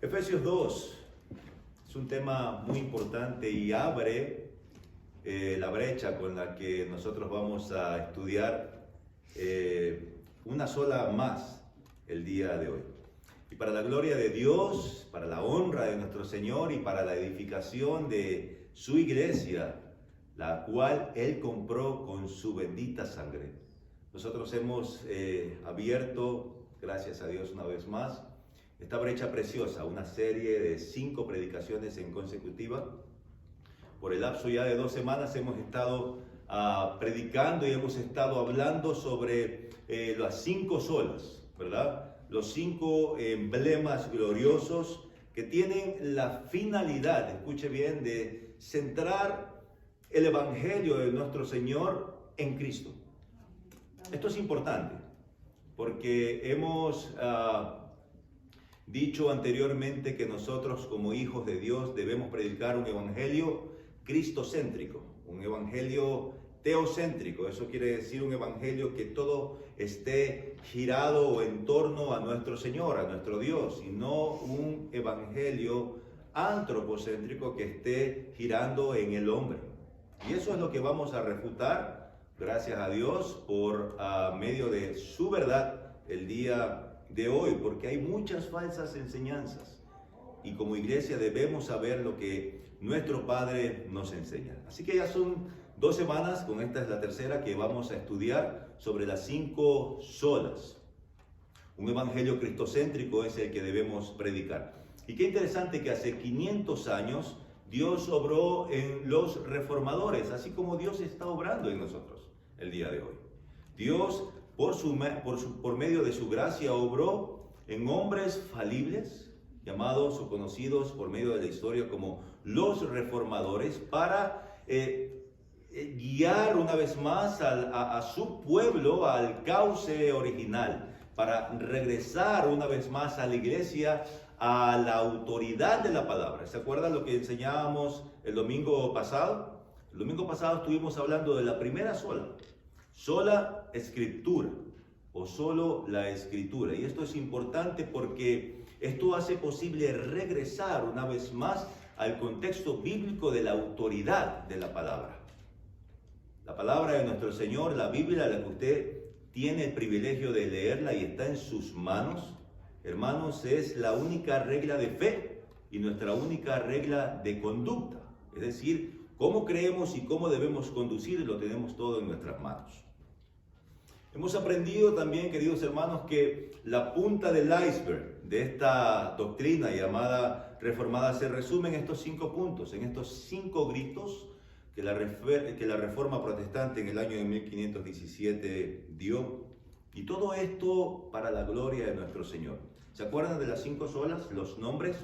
Efesios 2 es un tema muy importante y abre la brecha con la que nosotros vamos a estudiar una sola más el día de hoy. Y para la gloria de Dios, para la honra de nuestro Señor y para la edificación de su iglesia, la cual Él compró con su bendita sangre. Nosotros hemos abierto, gracias a Dios una vez más, esta brecha preciosa, una serie de 5 predicaciones en consecutiva. Por el lapso ya de 2 semanas hemos estado predicando y hemos estado hablando sobre las 5 solas, ¿verdad? Los 5 emblemas gloriosos que tienen la finalidad, escuche bien, de centrar el Evangelio de nuestro Señor en Cristo. Esto es importante porque hemos dicho anteriormente que nosotros como hijos de Dios debemos predicar un evangelio cristocéntrico, un evangelio teocéntrico. Eso quiere decir un evangelio que todo esté girado en torno a nuestro Señor, a nuestro Dios, y no un evangelio antropocéntrico que esté girando en el hombre. Y eso es lo que vamos a refutar, gracias a Dios, por medio de su verdad el día de hoy, porque hay muchas falsas enseñanzas y como iglesia debemos saber lo que nuestro Padre nos enseña. Así que ya son 2 semanas, con esta es la tercera, que vamos a estudiar sobre las 5 solas. Un evangelio cristocéntrico es el que debemos predicar. Y qué interesante que hace 500 años Dios obró en los reformadores, así como Dios está obrando en nosotros el día de hoy. Dios por medio de su gracia obró en hombres falibles, llamados o conocidos por medio de la historia como los reformadores, para guiar una vez más a su pueblo al cauce original, para regresar una vez más a la iglesia a la autoridad de la palabra. ¿Se acuerdan lo que enseñábamos el domingo pasado? El domingo pasado estuvimos hablando de la primera sola escritura o solo la escritura. Y esto es importante porque esto hace posible regresar una vez más al contexto bíblico de la autoridad de la palabra. La palabra de nuestro Señor, la Biblia, la que usted tiene el privilegio de leerla y está en sus manos, hermanos, es la única regla de fe y nuestra única regla de conducta. Es decir, cómo creemos y cómo debemos conducir, lo tenemos todo en nuestras manos. Hemos aprendido también, queridos hermanos, que la punta del iceberg de esta doctrina llamada reformada se resume en estos 5 puntos, en estos 5 gritos que la Reforma Protestante en el año de 1517 dio. Y todo esto para la gloria de nuestro Señor. ¿Se acuerdan de las 5 solas, los nombres?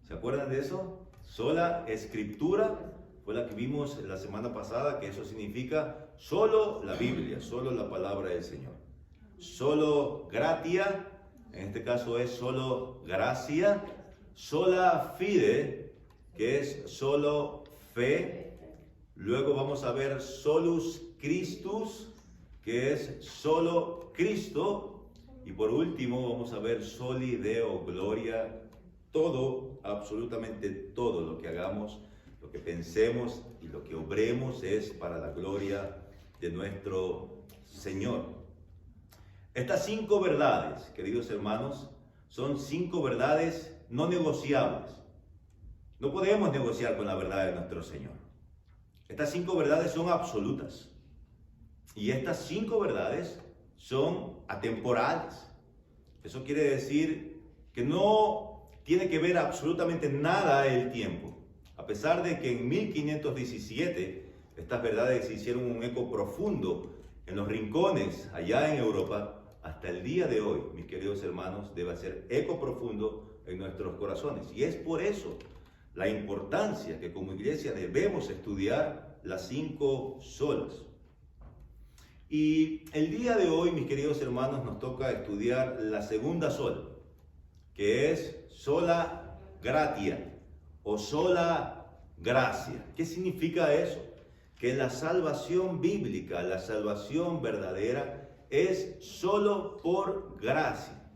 ¿Se acuerdan de eso? Sola escritura fue la que vimos la semana pasada, que eso significa solo la Biblia, solo la palabra del Señor. Solo gratia, en este caso es solo gracia. Sola fide, que es solo fe. Luego vamos a ver solus Christus, que es solo Cristo. Y por último vamos a ver soli Deo gloria. Todo, absolutamente todo lo que hagamos, lo que pensemos y lo que obremos es para la gloria de nuestro Señor. Estas 5 verdades, queridos hermanos, son 5 verdades no negociables. No podemos negociar con la verdad de nuestro Señor. Estas 5 verdades son absolutas. Y estas 5 verdades son atemporales. Eso quiere decir que no tiene que ver absolutamente nada el tiempo. A pesar de que en 1517 estas verdades hicieron un eco profundo en los rincones allá en Europa, hasta el día de hoy, mis queridos hermanos, debe hacer eco profundo en nuestros corazones. Y es por eso la importancia que como iglesia debemos estudiar las 5 solas. Y el día de hoy, mis queridos hermanos, nos toca estudiar la segunda sola, que es sola gratia o sola gracia. ¿Qué significa eso? Que la salvación bíblica, la salvación verdadera, es solo por gracia,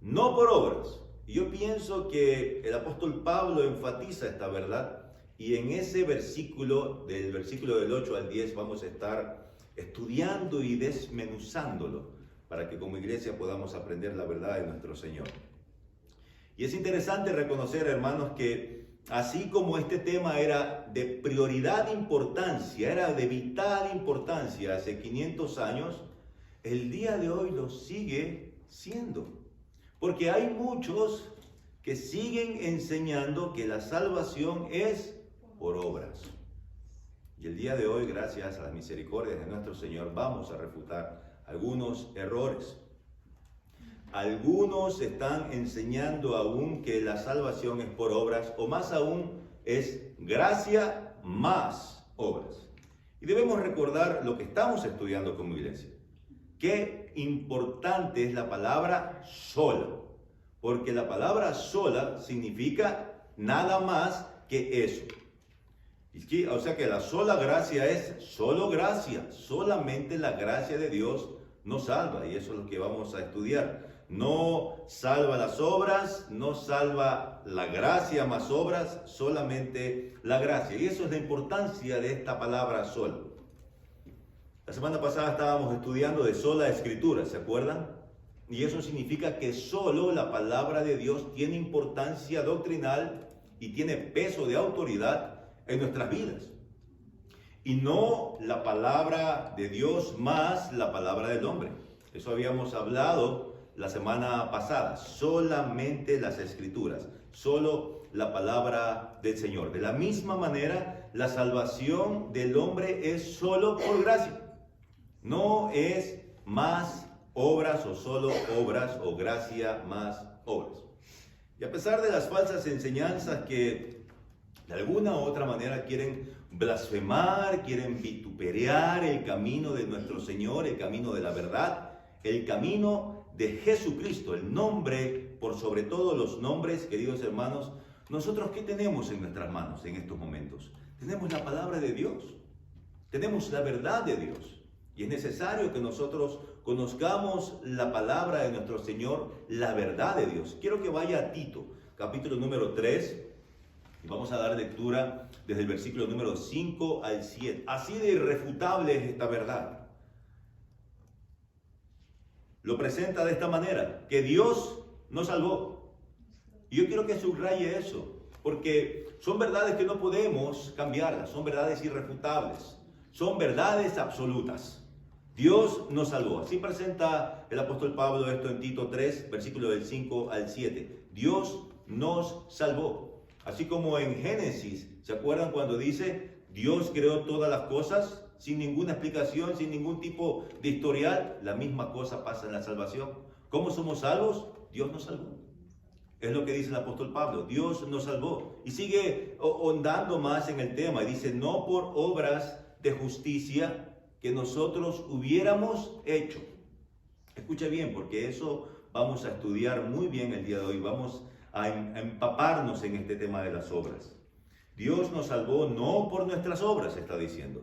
no por obras. Y yo pienso que el apóstol Pablo enfatiza esta verdad, y en ese versículo, del versículo del 8 al 10, vamos a estar estudiando y desmenuzándolo para que como iglesia podamos aprender la verdad de nuestro Señor. Y es interesante reconocer, hermanos, que así como este tema era de prioridad importancia, era de vital importancia hace 500 años, el día de hoy lo sigue siendo. Porque hay muchos que siguen enseñando que la salvación es por obras. Y el día de hoy, gracias a las misericordias de nuestro Señor, vamos a refutar algunos errores. Algunos están enseñando aún que la salvación es por obras, o más aún es gracia más obras. Y debemos recordar lo que estamos estudiando como iglesia. Qué importante es la palabra sola, porque la palabra sola significa nada más que eso. O sea que la sola gracia es solo gracia, solamente la gracia de Dios nos salva, y eso es lo que vamos a estudiar. No salva las obras, no salva la gracia más obras, solamente la gracia. Y eso es la importancia de esta palabra sola. La semana pasada estábamos estudiando de sola escritura, ¿se acuerdan? Y eso significa que solo la palabra de Dios tiene importancia doctrinal y tiene peso de autoridad en nuestras vidas. Y no la palabra de Dios más la palabra del hombre. Eso habíamos hablado la semana pasada. Solamente las escrituras, solo la palabra del Señor. De la misma manera, la salvación del hombre es solo por gracia. No es más obras o solo obras o gracia más obras. Y a pesar de las falsas enseñanzas que de alguna u otra manera quieren blasfemar, quieren vituperar el camino de nuestro Señor, el camino de la verdad, el camino de Jesucristo, el nombre por sobre todos los nombres, queridos hermanos, nosotros ¿qué tenemos en nuestras manos en estos momentos? Tenemos la palabra de Dios, tenemos la verdad de Dios. Y es necesario que nosotros conozcamos la palabra de nuestro Señor, la verdad de Dios. Quiero que vaya a Tito, capítulo número 3, y vamos a dar lectura desde el versículo número 5 al 7. Así de irrefutable es esta verdad. Lo presenta de esta manera, que Dios nos salvó. Y yo quiero que subraye eso, porque son verdades que no podemos cambiarlas, son verdades irrefutables, son verdades absolutas. Dios nos salvó. Así presenta el apóstol Pablo esto en Tito 3, versículo del 5 al 7. Dios nos salvó. Así como en Génesis, ¿se acuerdan cuando dice Dios creó todas las cosas sin ninguna explicación, sin ningún tipo de historial? La misma cosa pasa en la salvación. ¿Cómo somos salvos? Dios nos salvó. Es lo que dice el apóstol Pablo. Dios nos salvó. Y sigue ahondando más en el tema. Y dice, no por obras de justicia que nosotros hubiéramos hecho. Escucha bien, porque eso vamos a estudiar muy bien el día de hoy. Vamos a empaparnos en este tema de las obras. Dios nos salvó no por nuestras obras, está diciendo.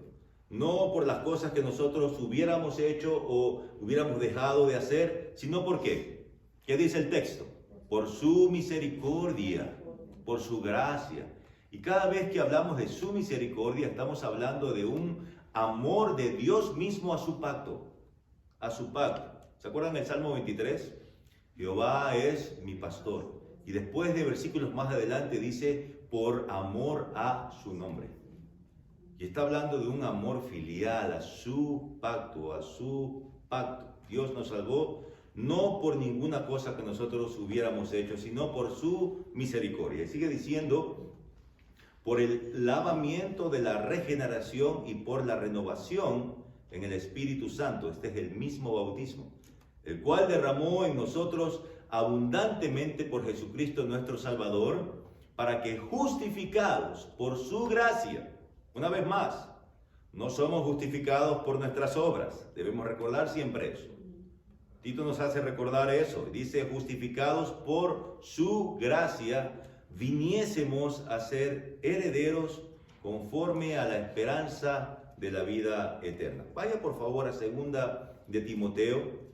No por las cosas que nosotros hubiéramos hecho o hubiéramos dejado de hacer, sino ¿por qué? ¿Qué dice el texto? Por su misericordia, por su gracia. Y cada vez que hablamos de su misericordia, estamos hablando de un amor de Dios mismo a su pacto. A su pacto. ¿Se acuerdan del Salmo 23? Jehová es mi pastor. Y después de versículos más adelante dice, por amor a su nombre. Y está hablando de un amor filial a su pacto, a su pacto. Dios nos salvó no por ninguna cosa que nosotros hubiéramos hecho, sino por su misericordia. Y sigue diciendo, por el lavamiento de la regeneración y por la renovación en el Espíritu Santo. Este es el mismo bautismo, el cual derramó en nosotros abundantemente por Jesucristo nuestro Salvador, para que justificados por su gracia, una vez más, no somos justificados por nuestras obras. Debemos recordar siempre eso. Tito nos hace recordar eso. Dice, justificados por su gracia, viniésemos a ser herederos conforme a la esperanza de la vida eterna. Vaya por favor a segunda de Timoteo.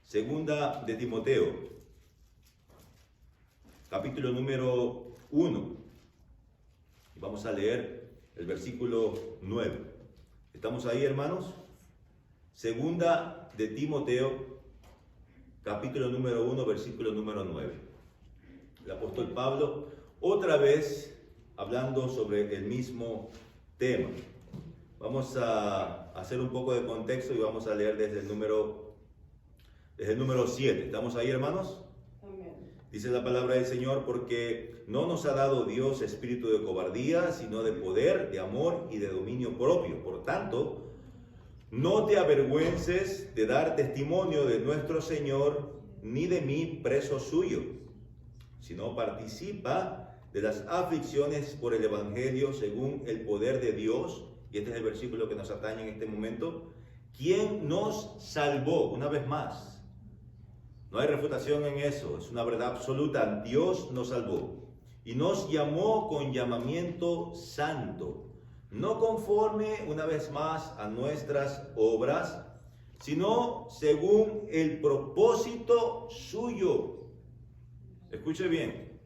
Segunda de Timoteo. capítulo número 1. Y vamos a leer el versículo 9. ¿Estamos ahí, hermanos? Segunda de Timoteo, capítulo número 1, versículo número 9. El apóstol Pablo, otra vez, hablando sobre el mismo tema. Vamos a hacer un poco de contexto y vamos a leer desde el número 7. ¿Estamos ahí, hermanos? Amén. Dice la palabra del Señor, porque no nos ha dado Dios espíritu de cobardía, sino de poder, de amor y de dominio propio. Por tanto, no te avergüences de dar testimonio de nuestro Señor, ni de mí preso suyo, sino participa de las aflicciones por el Evangelio según el poder de Dios. Y este es el versículo que nos atañe en este momento. ¿Quién nos salvó? Una vez más. No hay refutación en eso, es una verdad absoluta. Dios nos salvó y nos llamó con llamamiento santo, no conforme, una vez más, a nuestras obras, sino según el propósito suyo. Escuche bien,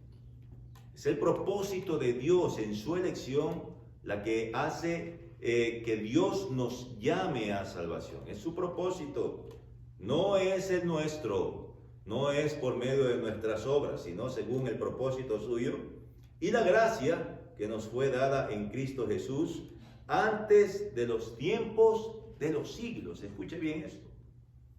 es el propósito de Dios en su elección la que hace que Dios nos llame a salvación. Es su propósito, no es el nuestro, no es por medio de nuestras obras, sino según el propósito suyo y la gracia que nos fue dada en Cristo Jesús antes de los tiempos de los siglos. Escuche bien esto.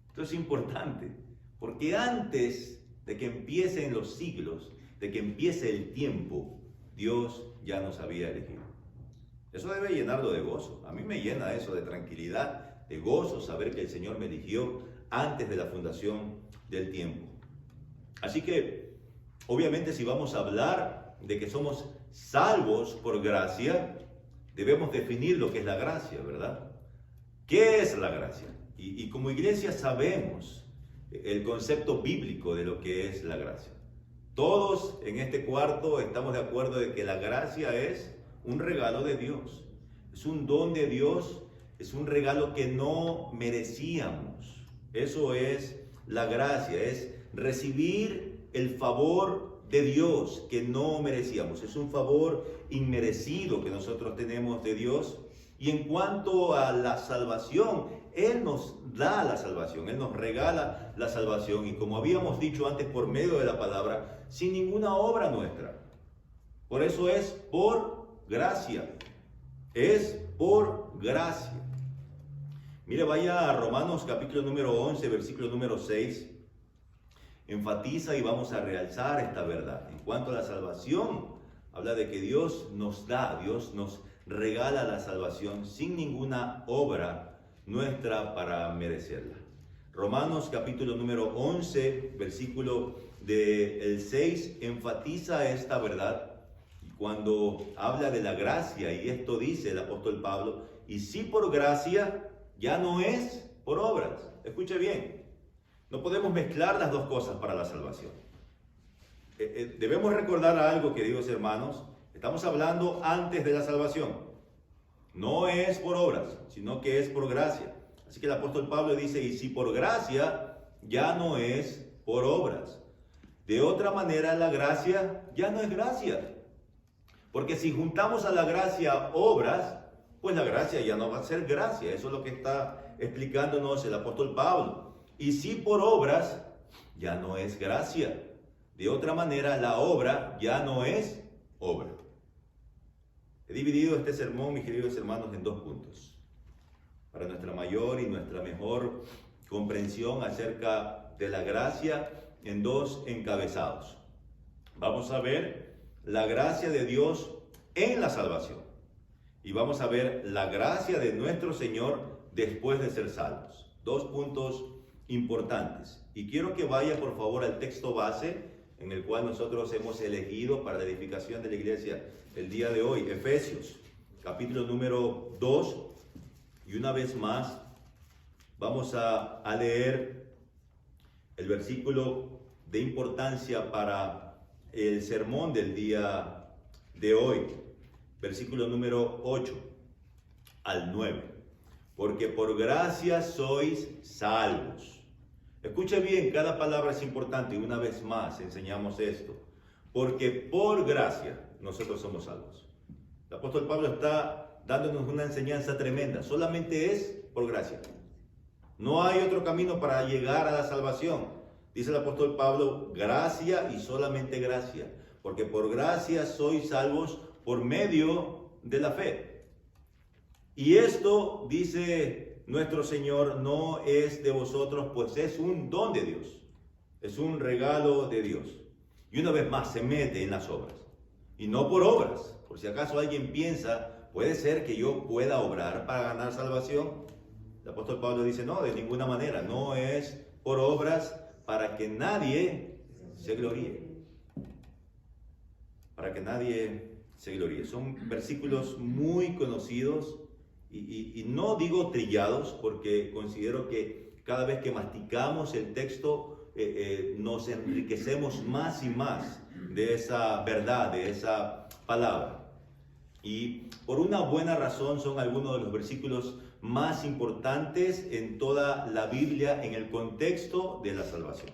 Esto es importante, porque antes de que empiecen los siglos, de que empiece el tiempo, Dios ya nos había elegido. Eso debe llenarlo de gozo. A mí me llena eso de tranquilidad, de gozo, saber que el Señor me eligió antes de la fundación del tiempo. Así que, obviamente, si vamos a hablar de que somos salvos por gracia, debemos definir lo que es la gracia, ¿verdad? ¿Qué es la gracia? Y como iglesia sabemos el concepto bíblico de lo que es la gracia. Todos en este cuarto estamos de acuerdo de que la gracia es un regalo de Dios. Es un don de Dios, es un regalo que no merecíamos. Eso es la gracia, es recibir el favor de Dios que no merecíamos. Es un favor inmerecido que nosotros tenemos de Dios. Y en cuanto a la salvación, Él nos da la salvación, Él nos regala la salvación. Y como habíamos dicho antes, por medio de la palabra, sin ninguna obra nuestra. Por eso es por gracia. Es por gracia. Mire, vaya a Romanos capítulo número 11, versículo número 6. Enfatiza y vamos a realzar esta verdad. En cuanto a la salvación, habla de que Dios nos da, Dios nos regala la salvación sin ninguna obra nuestra para merecerla. Romanos capítulo número 11, versículo del 6, enfatiza esta verdad. Y cuando habla de la gracia, y esto dice el apóstol Pablo, y si por gracia, ya no es por obras. Escuche bien. No podemos mezclar las dos cosas para la salvación. Debemos recordar algo, queridos hermanos. Estamos hablando antes de la salvación. No es por obras, sino que es por gracia. Así que el apóstol Pablo dice, y si por gracia, ya no es por obras. De otra manera, la gracia ya no es gracia. Porque si juntamos a la gracia obras, pues la gracia ya no va a ser gracia. Eso es lo que está explicándonos el apóstol Pablo. Y si por obras, ya no es gracia. De otra manera, la obra ya no es obra. He dividido este sermón, mis queridos hermanos, en dos puntos. Para nuestra mayor y nuestra mejor comprensión acerca de la gracia, en dos encabezados. Vamos a ver la gracia de Dios en la salvación. Y vamos a ver la gracia de nuestro Señor después de ser salvos. Dos puntos importantes. Y quiero que vaya por favor al texto base en el cual nosotros hemos elegido para la edificación de la iglesia el día de hoy, Efesios, capítulo número 2. Y una vez más vamos a leer el versículo de importancia para el sermón del día de hoy, versículo número 8 al 9. Porque por gracia sois salvos. Escuche bien, cada palabra es importante y una vez más enseñamos esto. porque por gracia nosotros somos salvos. El apóstol Pablo está dándonos una enseñanza tremenda. Solamente es por gracia. No hay otro camino para llegar a la salvación. Dice el apóstol Pablo, gracia y solamente gracia. Porque por gracia sois salvos por medio de la fe. Y esto, dice nuestro Señor, no es de vosotros, pues es un don de Dios. Es un regalo de Dios. Y una vez más se mete en las obras. Y no por obras. Por si acaso alguien piensa, puede ser que yo pueda obrar para ganar salvación. El apóstol Pablo dice, no, de ninguna manera. No es por obras para que nadie se gloríe. Para que nadie se gloríe. Son versículos muy conocidos y no digo trillados porque considero que cada vez que masticamos el texto nos enriquecemos más y más de esa verdad, de esa palabra. Y por una buena razón son algunos de los versículos más importantes en toda la Biblia en el contexto de la salvación.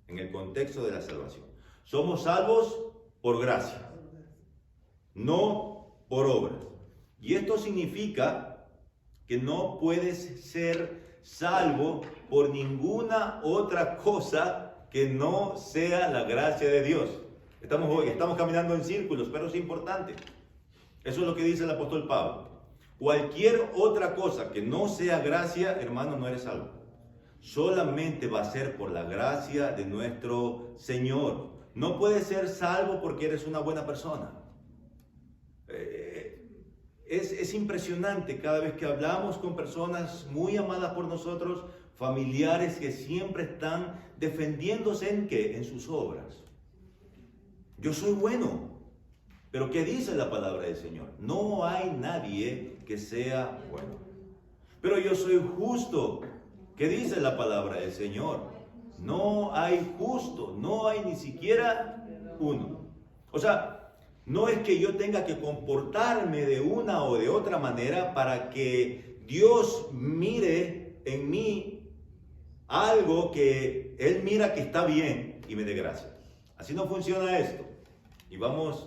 En el contexto de la salvación. Somos salvos por gracia, no por obras. Y esto significa que no puedes ser salvo por ninguna otra cosa que no sea la gracia de Dios. Estamos caminando en círculos, pero es importante. Eso es lo que dice el apóstol Pablo. Cualquier otra cosa que no sea gracia, hermano, no eres salvo. Solamente va a ser por la gracia de nuestro Señor. No puedes ser salvo porque eres una buena persona. Es impresionante cada vez que hablamos con personas muy amadas por nosotros, familiares que siempre están defendiéndose ¿en qué? En sus obras. Yo soy bueno. Pero ¿qué dice la palabra del Señor? No hay nadie que sea bueno. Pero yo soy justo. ¿Qué dice la palabra del Señor? No hay justo, no hay ni siquiera uno. O sea, no es que yo tenga que comportarme de una o de otra manera para que Dios mire en mí algo que Él mira que está bien y me dé gracia. Así no funciona esto. Y vamos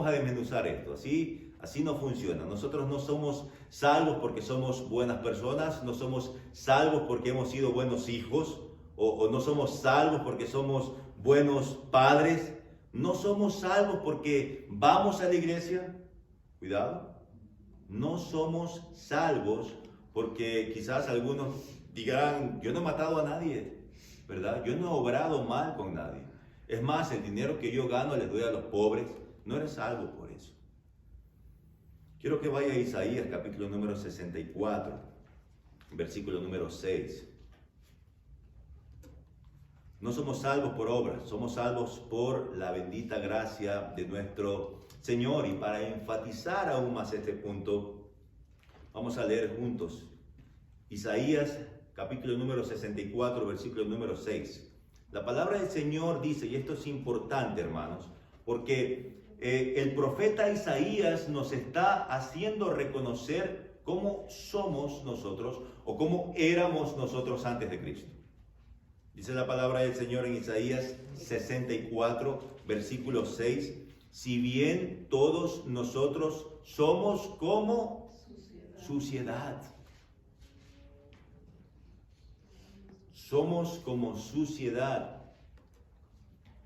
a desmenuzar esto. Así no funciona. Nosotros no somos salvos porque somos buenas personas, no somos salvos porque hemos sido buenos hijos, o no somos salvos porque somos buenos padres, no somos salvos porque vamos a la iglesia. Cuidado. No somos salvos porque quizás algunos digan, yo no he matado a nadie, ¿verdad? Yo no he obrado mal con nadie. Es más, el dinero que yo gano les doy a los pobres. No eres salvo por eso. Quiero que vaya a Isaías capítulo número 64, versículo número 6. No somos salvos por obras, somos salvos por la bendita gracia de nuestro Señor. Y para enfatizar aún más este punto, vamos a leer juntos Isaías capítulo número 64, versículo número 6. La palabra del Señor dice, y esto es importante, hermanos, porque el profeta Isaías nos está haciendo reconocer cómo somos nosotros o cómo éramos nosotros antes de Cristo. Dice la palabra del Señor en Isaías 64, versículo 6, si bien todos nosotros somos como suciedad. Somos como suciedad.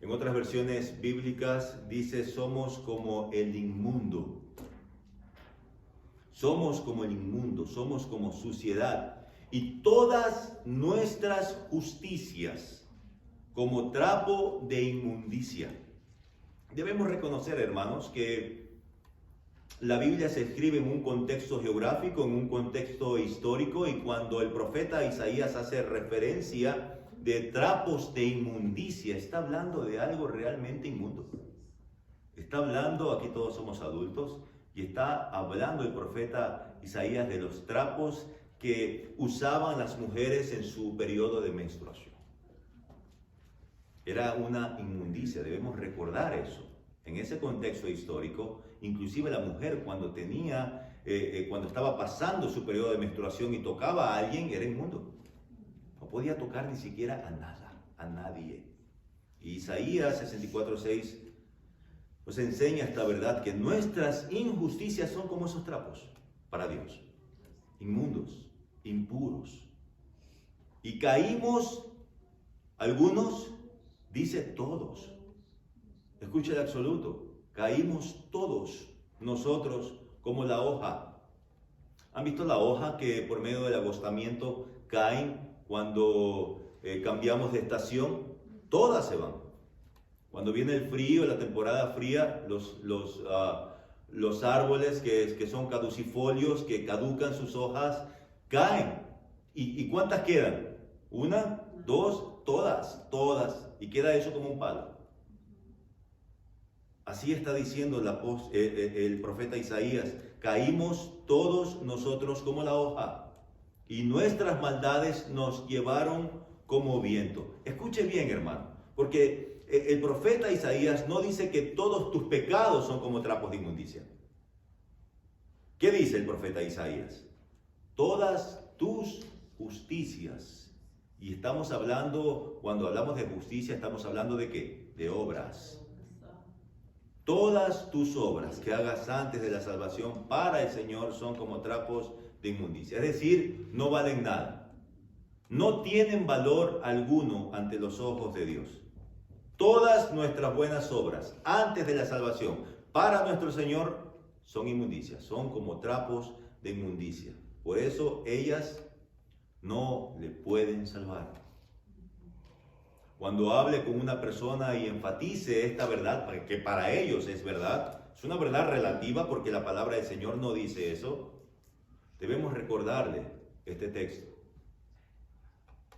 En otras versiones bíblicas dice somos como el inmundo. Somos como el inmundo, somos como suciedad. Y todas nuestras justicias como trapo de inmundicia. Debemos reconocer, hermanos, que la Biblia se escribe en un contexto geográfico, en un contexto histórico, y cuando el profeta Isaías hace referencia de trapos de inmundicia, está hablando de algo realmente inmundo. Está hablando, aquí todos somos adultos, y está hablando el profeta Isaías de los trapos que usaban las mujeres en su periodo de menstruación. Era una inmundicia, debemos recordar eso. En ese contexto histórico, inclusive la mujer cuando estaba pasando su periodo de menstruación y tocaba a alguien, era inmundo. No podía tocar ni siquiera a nada, a nadie. Y Isaías 64:6 nos enseña esta verdad, que nuestras injusticias son como esos trapos para Dios, inmundos, impuros. Y caímos, algunos, dice todos. Escucha el absoluto, caímos todos nosotros como la hoja. ¿Han visto la hoja que por medio del agostamiento caen cuando cambiamos de estación? Todas se van. Cuando viene el frío, la temporada fría, los árboles que son caducifolios, que caducan sus hojas, caen. ¿Y cuántas quedan? ¿Una? ¿Dos? Todas. Y queda eso como un palo. Así está diciendo el profeta Isaías: caímos todos nosotros como la hoja, y nuestras maldades nos llevaron como viento. Escuche bien, hermano, porque el profeta Isaías no dice que todos tus pecados son como trapos de inmundicia. ¿Qué dice el profeta Isaías? Todas tus justicias. Y estamos hablando, cuando hablamos de justicia, estamos hablando de ¿qué? De obras. Todas tus obras que hagas antes de la salvación para el Señor son como trapos de inmundicia. Es decir, no valen nada. No tienen valor alguno ante los ojos de Dios. Todas nuestras buenas obras antes de la salvación para nuestro Señor son inmundicias, son como trapos de inmundicia. Por eso ellas no le pueden salvar. Cuando hable con una persona y enfatice esta verdad, que para ellos es verdad, es una verdad relativa porque la palabra del Señor no dice eso, debemos recordarle este texto.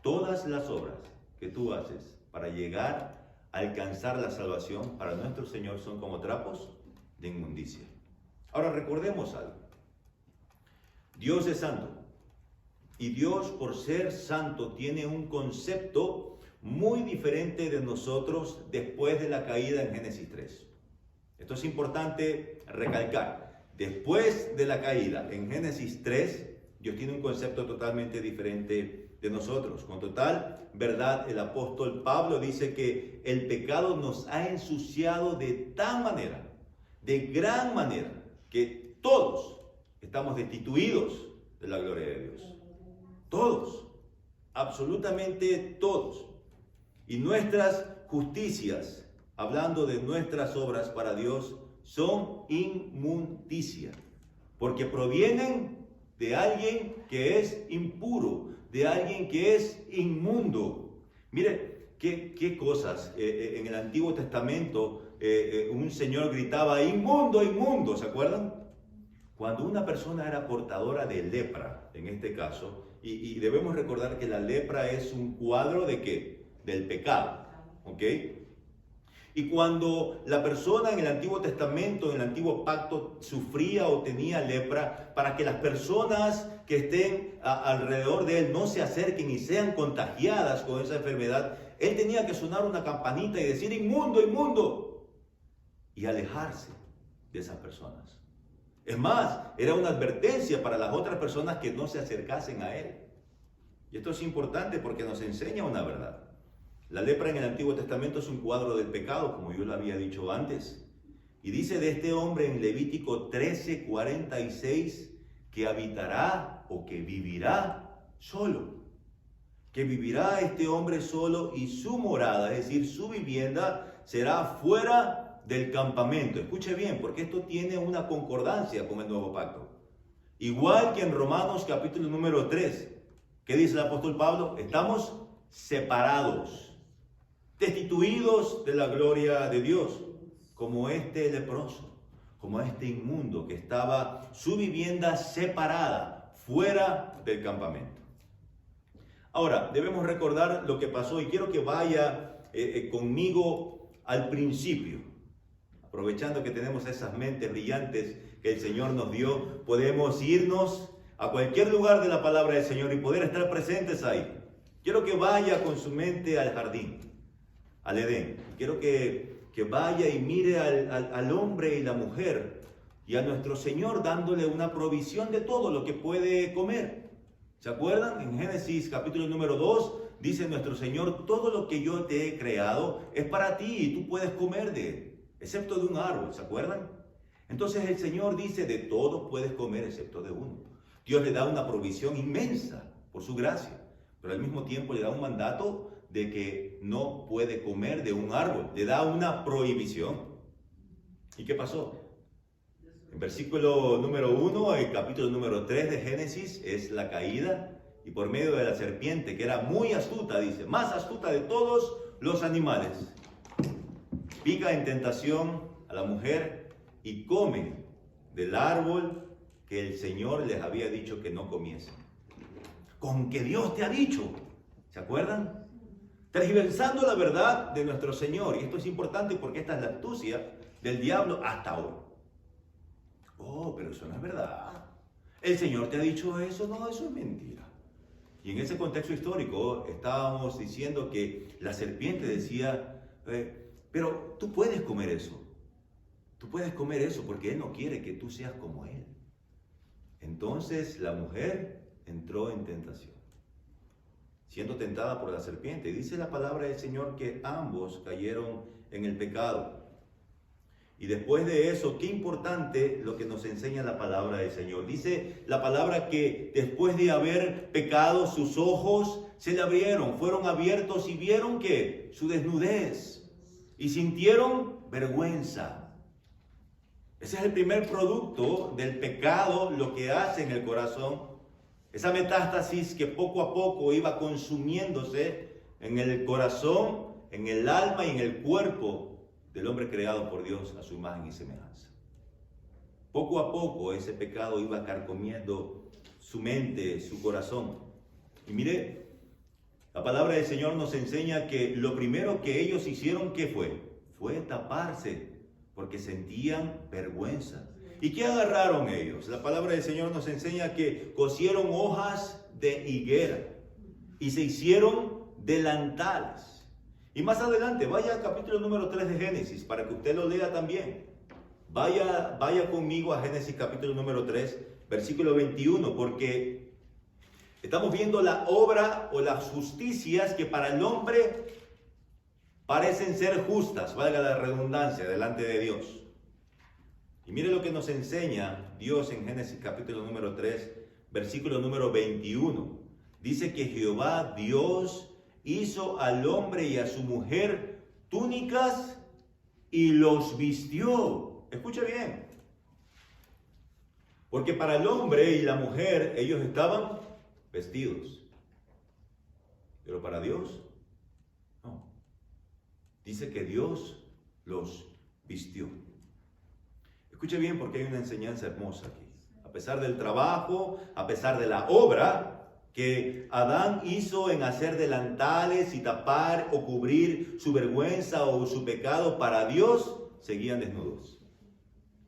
Todas las obras que tú haces para llegar a alcanzar la salvación para nuestro Señor son como trapos de inmundicia. Ahora recordemos algo. Dios es santo. Y Dios, por ser santo, tiene un concepto muy diferente de nosotros después de la caída en Génesis 3. Esto es importante recalcar. Después de la caída en Génesis 3, Dios tiene un concepto totalmente diferente de nosotros. Con total verdad, el apóstol Pablo dice que el pecado nos ha ensuciado de tal manera, de gran manera, que todos estamos destituidos de la gloria de Dios. Todos, absolutamente todos. Y nuestras justicias, hablando de nuestras obras para Dios, son inmundicia, porque provienen de alguien que es impuro, de alguien que es inmundo. Mire, qué cosas. En el Antiguo Testamento un señor gritaba: inmundo, inmundo, ¿se acuerdan? Cuando una persona era portadora de lepra, en este caso, y debemos recordar que la lepra es un cuadro ¿de qué? Del pecado, ¿ok? Y cuando la persona en el Antiguo Testamento, en el Antiguo Pacto, sufría o tenía lepra, para que las personas que estén alrededor de él no se acerquen y sean contagiadas con esa enfermedad, él tenía que sonar una campanita y decir: inmundo, inmundo, y alejarse de esas personas. Es más, era una advertencia para las otras personas que no se acercasen a él. Y esto es importante porque nos enseña una verdad. La lepra en el Antiguo Testamento es un cuadro del pecado, como yo lo había dicho antes. Y dice de este hombre en Levítico 13:46 que habitará o que vivirá solo. Que vivirá este hombre solo y su morada, es decir, su vivienda, será fuera del campamento. Escuche bien, porque esto tiene una concordancia con el nuevo pacto. Igual que en Romanos capítulo número 3, ¿qué dice el apóstol Pablo? Estamos separados, destituidos de la gloria de Dios, como este leproso, como este inmundo que estaba su vivienda separada, fuera del campamento. Ahora, debemos recordar lo que pasó y quiero que vaya conmigo al principio. Aprovechando que tenemos esas mentes brillantes que el Señor nos dio, podemos irnos a cualquier lugar de la palabra del Señor y poder estar presentes ahí. Quiero que vaya con su mente al jardín, al Edén. Quiero que vaya y mire al hombre y la mujer y a nuestro Señor dándole una provisión de todo lo que puede comer. ¿Se acuerdan? En Génesis capítulo número 2 dice nuestro Señor: todo lo que yo te he creado es para ti y tú puedes comer de él. excepto de un árbol, ¿se acuerdan? Entonces el Señor dice, de todos puedes comer excepto de uno. Dios le da una provisión inmensa por su gracia, pero al mismo tiempo le da un mandato de que no puede comer de un árbol, le da una prohibición. ¿Y qué pasó? En versículo número 1, el capítulo número 3 de Génesis, es la caída, y por medio de la serpiente, que era muy astuta, dice, más astuta de todos los animales, pica en tentación a la mujer y come del árbol que el Señor les había dicho que no comiesen. Con que Dios te ha dicho, ¿se acuerdan? Tergiversando la verdad de nuestro Señor, y esto es importante porque esta es la astucia del diablo hasta hoy. Oh, pero eso no es verdad. ¿El Señor te ha dicho eso? No, eso es mentira. Y en ese contexto histórico estábamos diciendo que la serpiente decía, pero tú puedes comer eso. Tú puedes comer eso porque Él no quiere que tú seas como Él. Entonces la mujer entró en tentación, siendo tentada por la serpiente. Dice la palabra del Señor que ambos cayeron en el pecado. Y después de eso, qué importante lo que nos enseña la palabra del Señor. Dice la palabra que después de haber pecado, sus ojos se le abrieron, fueron abiertos y vieron que su desnudez y sintieron vergüenza. Ese es el primer producto del pecado, lo que hace en el corazón. Esa metástasis que poco a poco iba consumiéndose en el corazón, en el alma y en el cuerpo del hombre creado por Dios a su imagen y semejanza. Poco a poco ese pecado iba carcomiendo su mente, su corazón. Y mire, la palabra del Señor nos enseña que lo primero que ellos hicieron, ¿qué fue? Fue taparse, porque sentían vergüenza. ¿Y qué agarraron ellos? La palabra del Señor nos enseña que cosieron hojas de higuera y se hicieron delantales. Y más adelante, vaya al capítulo número 3 de Génesis, para que usted lo lea también. Vaya conmigo a Génesis capítulo número 3, versículo 21, porque estamos viendo la obra o las justicias que para el hombre parecen ser justas, valga la redundancia, delante de Dios. Y mire lo que nos enseña Dios en Génesis capítulo número 3, versículo número 21. Dice que Jehová Dios hizo al hombre y a su mujer túnicas y los vistió. Escuche bien. Porque para el hombre y la mujer ellos estaban vestidos. Pero para Dios, no. Dice que Dios los vistió. Escuche bien porque hay una enseñanza hermosa aquí. A pesar del trabajo, a pesar de la obra que Adán hizo en hacer delantales y tapar o cubrir su vergüenza o su pecado, para Dios seguían desnudos.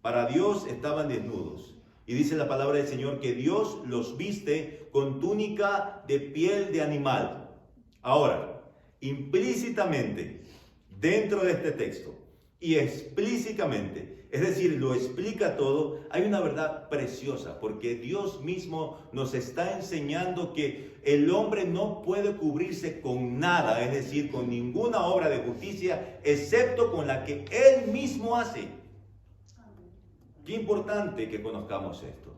Para Dios estaban desnudos. Y dice la palabra del Señor que Dios los viste con túnica de piel de animal. Ahora, implícitamente, dentro de este texto y explícitamente, es decir, lo explica todo, hay una verdad preciosa, porque Dios mismo nos está enseñando que el hombre no puede cubrirse con nada, es decir, con ninguna obra de justicia, excepto con la que Él mismo hace. Qué importante que conozcamos esto,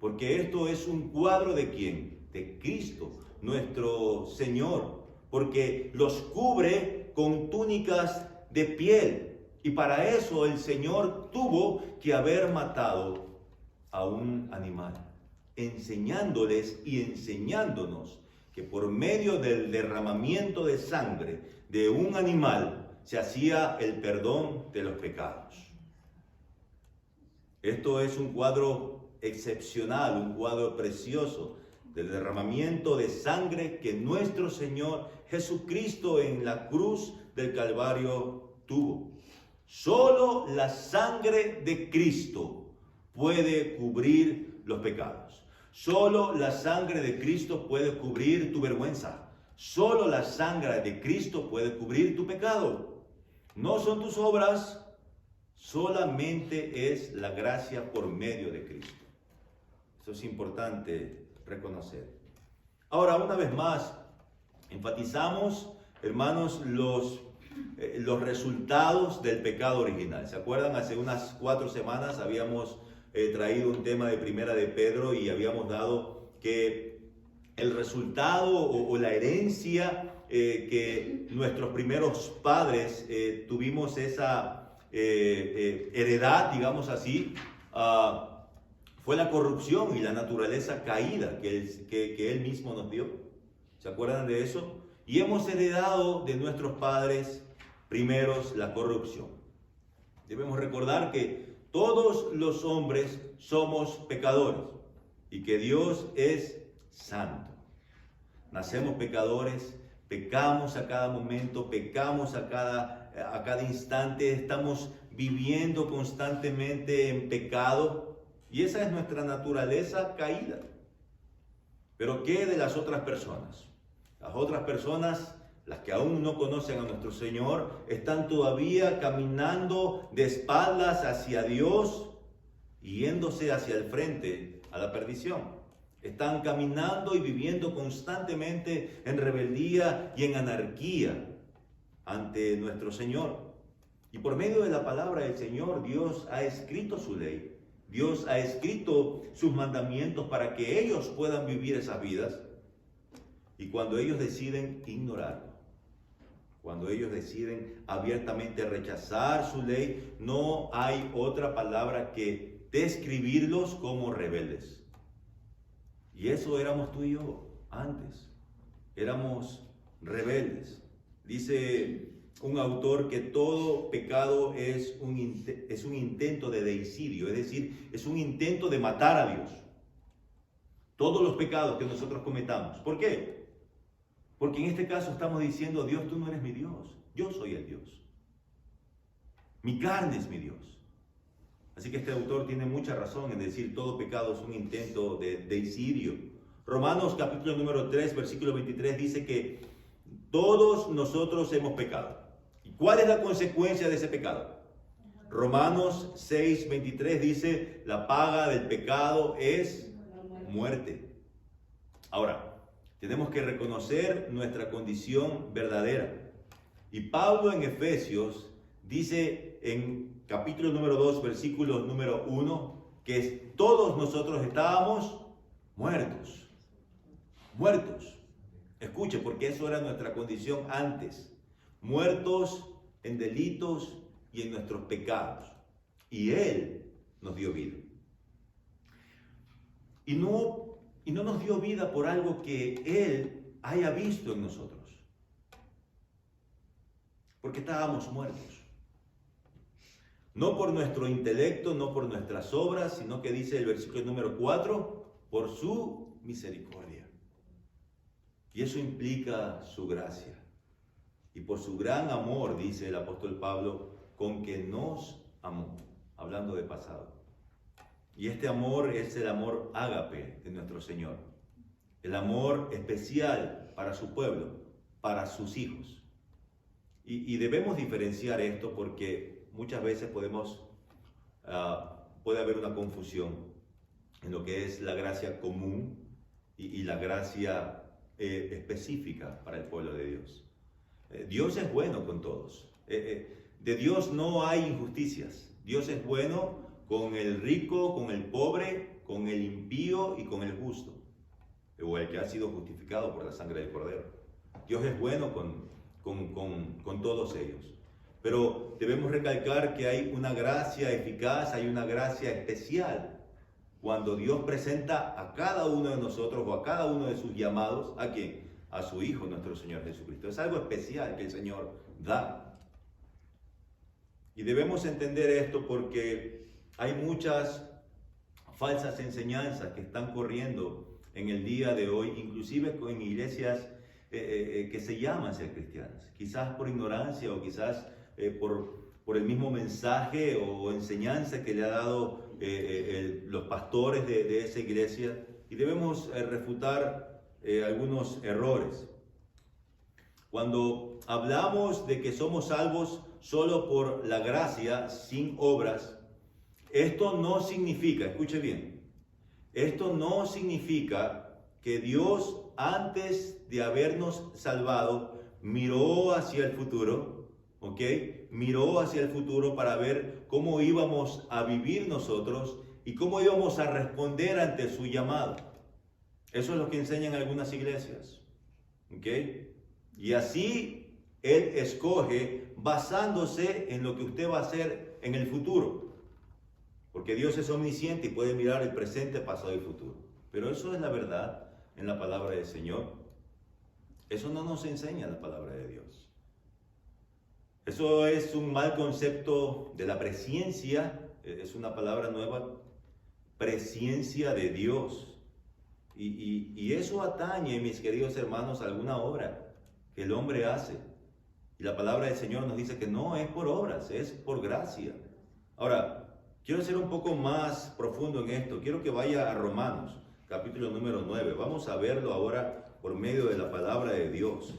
porque esto es un cuadro ¿de quién? De Cristo, nuestro Señor, porque los cubre con túnicas de piel. Y para eso el Señor tuvo que haber matado a un animal, enseñándoles y enseñándonos que por medio del derramamiento de sangre de un animal se hacía el perdón de los pecados. Esto es un cuadro excepcional, un cuadro precioso del derramamiento de sangre que nuestro Señor Jesucristo en la cruz del Calvario tuvo. Solo la sangre de Cristo puede cubrir los pecados. Solo la sangre de Cristo puede cubrir tu vergüenza. Solo la sangre de Cristo puede cubrir tu pecado. No son tus obras, solamente es la gracia por medio de Cristo. Eso es importante reconocer. Ahora, una vez más, enfatizamos, hermanos, los los resultados del pecado original. ¿Se acuerdan? Hace unas 4 semanas habíamos traído un tema de Primera de Pedro y habíamos dado que el resultado o la herencia que nuestros primeros padres tuvimos esa heredad, digamos así, fue la corrupción y la naturaleza caída que Él mismo nos dio. ¿Se acuerdan de eso? Y hemos heredado de nuestros padres primeros la corrupción. Debemos recordar que todos los hombres somos pecadores y que Dios es santo. Nacemos pecadores, pecamos a cada momento, pecamos a cada instante, estamos viviendo constantemente en pecado y esa es nuestra naturaleza caída. Pero ¿qué de las otras personas? Las otras personas, las que aún no conocen a nuestro Señor, están todavía caminando de espaldas hacia Dios y yéndose hacia el frente a la perdición. Están caminando y viviendo constantemente en rebeldía y en anarquía ante nuestro Señor. Y por medio de la palabra del Señor, Dios ha escrito su ley. Dios ha escrito sus mandamientos para que ellos puedan vivir esas vidas. Y cuando ellos deciden ignorarlo, cuando ellos deciden abiertamente rechazar su ley, no hay otra palabra que describirlos como rebeldes. Y eso éramos tú y yo antes. Éramos rebeldes. Dice un autor que todo pecado es un intento de deicidio, es decir, es un intento de matar a Dios. Todos los pecados que nosotros cometamos. ¿Por qué? Porque en este caso estamos diciendo, Dios, tú no eres mi Dios, yo soy el Dios. Mi carne es mi Dios. Así que este autor tiene mucha razón en decir todo pecado es un intento de deicidio. Romanos capítulo número 3, versículo 23 dice que todos nosotros hemos pecado. ¿Y cuál es la consecuencia de ese pecado? Romanos 6, 23 dice, la paga del pecado es muerte. Ahora, tenemos que reconocer nuestra condición verdadera. Y Pablo en Efesios dice en capítulo número 2, versículo número 1, que todos nosotros estábamos muertos. Muertos. Escuche, porque eso era nuestra condición antes. Muertos en delitos y en nuestros pecados. Y Él nos dio vida. Y no nos dio vida por algo que Él haya visto en nosotros. Porque estábamos muertos. No por nuestro intelecto, no por nuestras obras, sino que dice el versículo número 4, por su misericordia. Y eso implica su gracia. Y por su gran amor, dice el apóstol Pablo, con que nos amó, hablando de pasado. Y este amor es el amor ágape de nuestro Señor. El amor especial para su pueblo, para sus hijos. Y debemos diferenciar esto porque muchas veces puede haber una confusión en lo que es la gracia común y la gracia específica para el pueblo de Dios. Dios es bueno con todos. De Dios no hay injusticias. Dios es bueno con el rico, con el pobre, con el impío y con el justo, o el que ha sido justificado por la sangre del Cordero. Dios es bueno con todos ellos. Pero debemos recalcar que hay una gracia eficaz, hay una gracia especial cuando Dios presenta a cada uno de nosotros o a cada uno de sus llamados, ¿a quién? A su Hijo, nuestro Señor Jesucristo. Es algo especial que el Señor da. Y debemos entender esto porque hay muchas falsas enseñanzas que están corriendo en el día de hoy, inclusive en iglesias que se llaman ser cristianas. Quizás por ignorancia o quizás por el mismo mensaje o enseñanza que le ha dado los pastores de esa iglesia, y debemos refutar algunos errores. Cuando hablamos de que somos salvos solo por la gracia, sin obras, esto no significa, escuche bien, esto no significa que Dios, antes de habernos salvado, miró hacia el futuro ¿ok? Miró hacia el futuro para ver cómo íbamos a vivir nosotros y cómo íbamos a responder ante su llamado. Eso es lo que enseñan algunas iglesias, ¿ok? Y así Él escoge basándose en lo que usted va a hacer en el futuro. Porque Dios es omnisciente y puede mirar el presente, pasado y futuro. Pero eso es la verdad en la palabra del Señor. Eso no nos enseña la palabra de Dios. Eso es un mal concepto de la presciencia, es una palabra nueva, presciencia de Dios. Y eso atañe, mis queridos hermanos, a alguna obra que el hombre hace. Y la palabra del Señor nos dice que no es por obras, es por gracia. Ahora, quiero ser un poco más profundo en esto. Quiero que vaya a Romanos, capítulo número 9. Vamos a verlo ahora por medio de la palabra de Dios.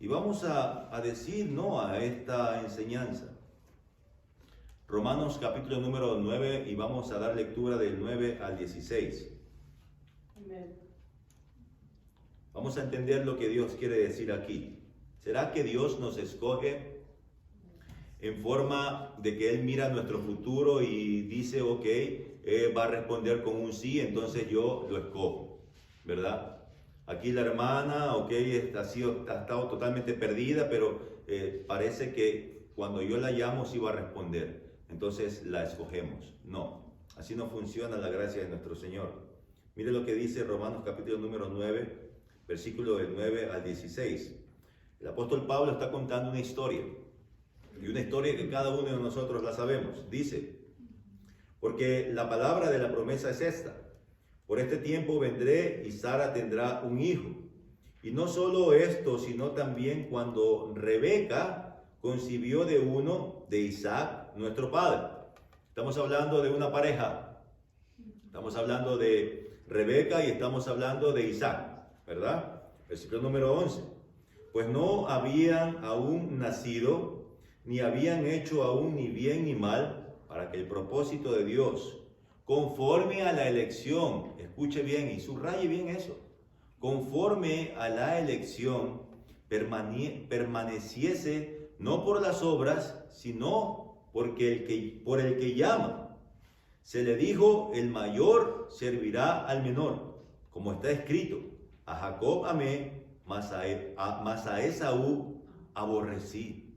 Y vamos a decir no a esta enseñanza. Romanos capítulo número 9 y vamos a dar lectura del 9 al 16. Amén. Vamos a entender lo que Dios quiere decir aquí. ¿Será que Dios nos escoge en forma de que Él mira nuestro futuro y dice, ok, va a responder con un sí, entonces yo lo escojo, ¿verdad? Aquí la hermana, ok, ha estado totalmente perdida, pero parece que cuando yo la llamo sí va a responder, entonces la escogemos. No, así no funciona la gracia de nuestro Señor. Mire lo que dice Romanos capítulo número 9, versículo del 9 al 16. El apóstol Pablo está contando una historia, y una historia que cada uno de nosotros la sabemos. Dice, porque la palabra de la promesa es esta: por este tiempo vendré y Sara tendrá un hijo. Y no solo esto, sino también cuando Rebeca concibió de uno de Isaac, nuestro padre. Estamos hablando de una pareja. Estamos hablando de Rebeca y estamos hablando de Isaac, ¿verdad? Versículo número 11. Pues no habían aún nacido, ni habían hecho aún ni bien ni mal, para que el propósito de Dios, conforme a la elección, escuche bien y subraye bien eso, conforme a la elección, permaneciese no por las obras, sino por el que llama. Se le dijo, el mayor servirá al menor, como está escrito, a Jacob amé, mas a Esaú aborrecí.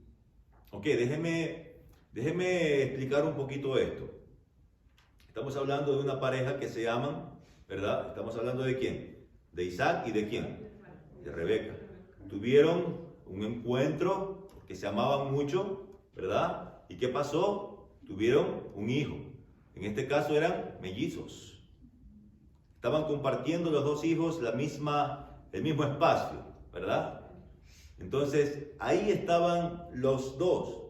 Ok, déjeme explicar un poquito esto. Estamos hablando de una pareja que se aman, ¿verdad? Estamos hablando de quién, de Isaac y de quién, de Rebeca. Tuvieron un encuentro que se amaban mucho, ¿verdad? ¿Y qué pasó? Tuvieron un hijo. En este caso eran mellizos. Estaban compartiendo los dos hijos el mismo espacio, ¿verdad? Entonces, ahí estaban los dos.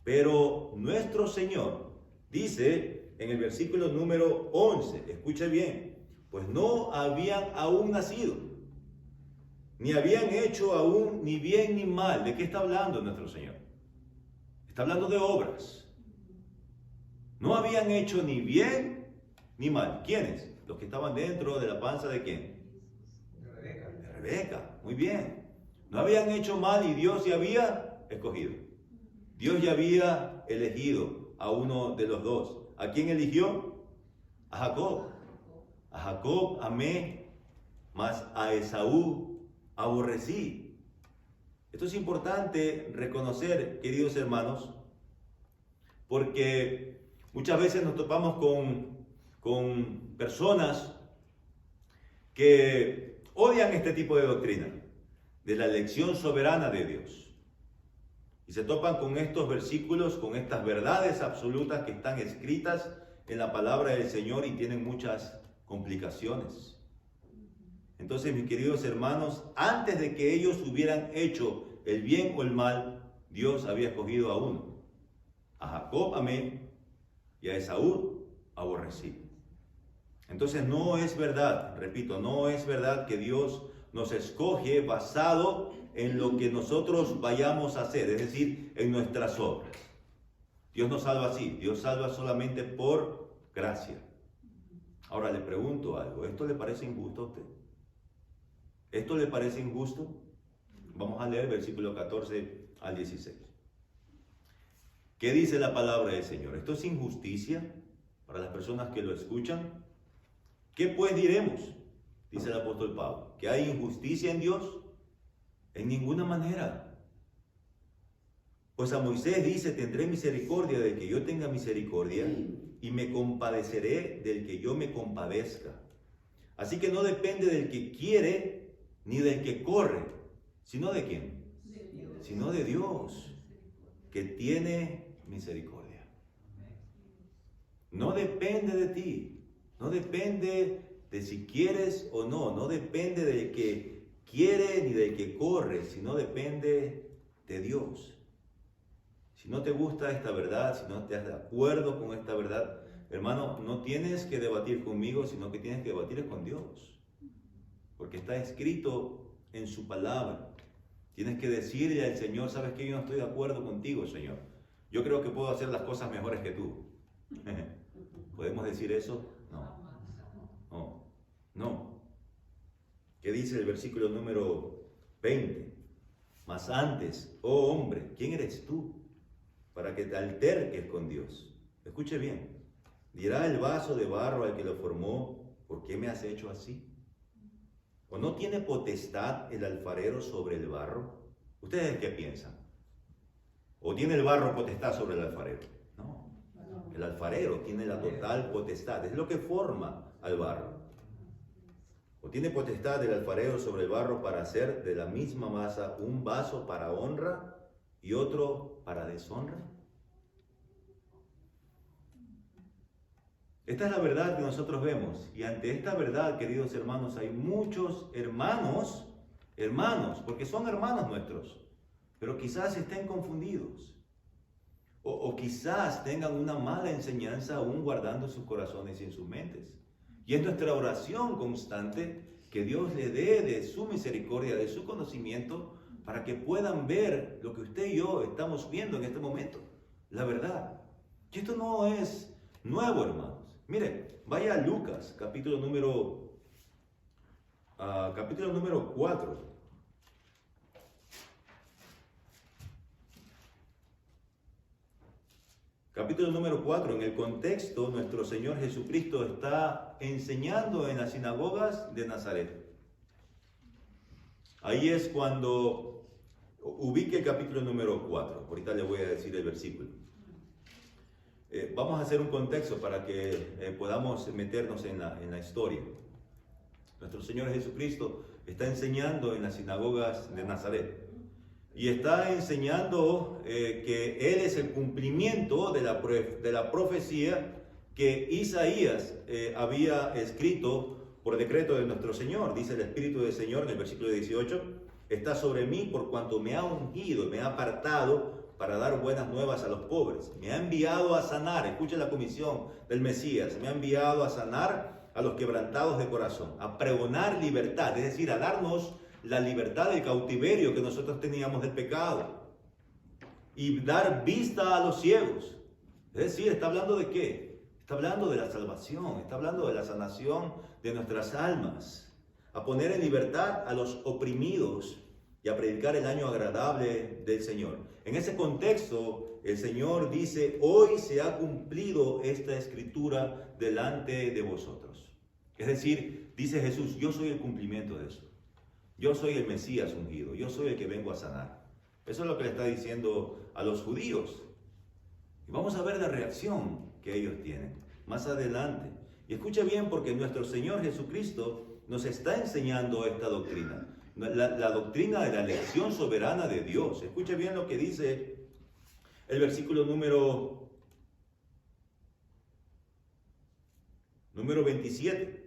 Pero nuestro Señor dice en el versículo número 11, escuche bien, pues no habían aún nacido, ni habían hecho aún ni bien ni mal. ¿De qué está hablando nuestro Señor? Está hablando de obras. No habían hecho ni bien ni mal. ¿Quiénes? Los que estaban dentro de la panza de quién? De Rebeca. De Rebeca. Muy bien. No habían hecho mal y Dios ya había escogido. Dios ya había elegido a uno de los dos. ¿A quién eligió? A Jacob. A Jacob amé, mas a Esaú aborrecí. Esto es importante reconocer, queridos hermanos, porque muchas veces nos topamos con personas que odian este tipo de doctrina, de la elección soberana de Dios. Y se topan con estos versículos, con estas verdades absolutas que están escritas en la palabra del Señor y tienen muchas complicaciones. Entonces, mis queridos hermanos, antes de que ellos hubieran hecho el bien o el mal, Dios había escogido a uno. A Jacob amé y a Esaú aborrecí. Entonces no es verdad, repito, no es verdad que Dios nos escoge basado en lo que nosotros vayamos a hacer, es decir, en nuestras obras. Dios no salva así, Dios salva solamente por gracia. Ahora le pregunto algo, ¿esto le parece injusto a usted? ¿Esto le parece injusto? Vamos a leer versículo 14 al 16. ¿Qué dice la palabra del Señor? ¿Esto es injusticia para las personas que lo escuchan? ¿Qué pues diremos? Dice el apóstol Pablo. ¿Que hay injusticia en Dios? En ninguna manera. Pues a Moisés dice, tendré misericordia del que yo tenga misericordia y me compadeceré del que yo me compadezca. Así que no depende del que quiere ni del que corre, sino de quién, sino de Dios, que tiene misericordia. No depende de ti, no depende de si quieres o no, no depende del que quiere ni del que corre, sino depende de Dios. Si no te gusta esta verdad, si no estás de acuerdo con esta verdad, hermano, no tienes que debatir conmigo, sino que tienes que debatir con Dios. Porque está escrito en su palabra. Tienes que decirle al Señor, ¿sabes qué? Yo no estoy de acuerdo contigo, Señor. Yo creo que puedo hacer las cosas mejores que tú. ¿Podemos decir eso? No. ¿Qué dice el versículo número 20? Mas antes, oh hombre, ¿quién eres tú para que te alterques con Dios? Escuche bien. Dirá el vaso de barro al que lo formó, ¿por qué me has hecho así? ¿O no tiene potestad el alfarero sobre el barro? ¿Ustedes qué piensan? ¿O tiene el barro potestad sobre el alfarero? No. El alfarero tiene la total potestad. Es lo que forma al barro. ¿O tiene potestad el alfarero sobre el barro para hacer de la misma masa un vaso para honra y otro para deshonra? Esta es la verdad que nosotros vemos. Y ante esta verdad, queridos hermanos, hay muchos hermanos, porque son hermanos nuestros, pero quizás estén confundidos. O quizás tengan una mala enseñanza aún guardando en sus corazones y en sus mentes. Y es nuestra oración constante que Dios le dé de su misericordia, de su conocimiento, para que puedan ver lo que usted y yo estamos viendo en este momento, la verdad. Y esto no es nuevo, hermanos. Mire, vaya a Lucas, capítulo número 4. Capítulo número 4, en el contexto, nuestro Señor Jesucristo está enseñando en las sinagogas de Nazaret. Ahí es cuando ubique el capítulo número 4. Ahorita le voy a decir el versículo. Vamos a hacer un contexto para que podamos meternos en la historia. Nuestro Señor Jesucristo está enseñando en las sinagogas de Nazaret. Y está enseñando que Él es el cumplimiento de la profecía que Isaías había escrito por decreto de nuestro Señor. Dice el Espíritu del Señor en el versículo 18, está sobre mí por cuanto me ha ungido, me ha apartado para dar buenas nuevas a los pobres. Me ha enviado a sanar, escuche la comisión del Mesías, me ha enviado a sanar a los quebrantados de corazón, a pregonar libertad, es decir, a darnos la libertad del cautiverio que nosotros teníamos del pecado y dar vista a los ciegos. Es decir, ¿está hablando de qué? Está hablando de la salvación, está hablando de la sanación de nuestras almas, a poner en libertad a los oprimidos y a predicar el año agradable del Señor. En ese contexto, el Señor dice, hoy se ha cumplido esta escritura delante de vosotros. Es decir, dice Jesús, yo soy el cumplimiento de eso. Yo soy el Mesías ungido, yo soy el que vengo a sanar. Eso es lo que le está diciendo a los judíos. Y vamos a ver la reacción que ellos tienen más adelante. Y escuche bien, porque nuestro Señor Jesucristo nos está enseñando esta doctrina. La doctrina de la elección soberana de Dios. Escuche bien lo que dice el versículo número 27.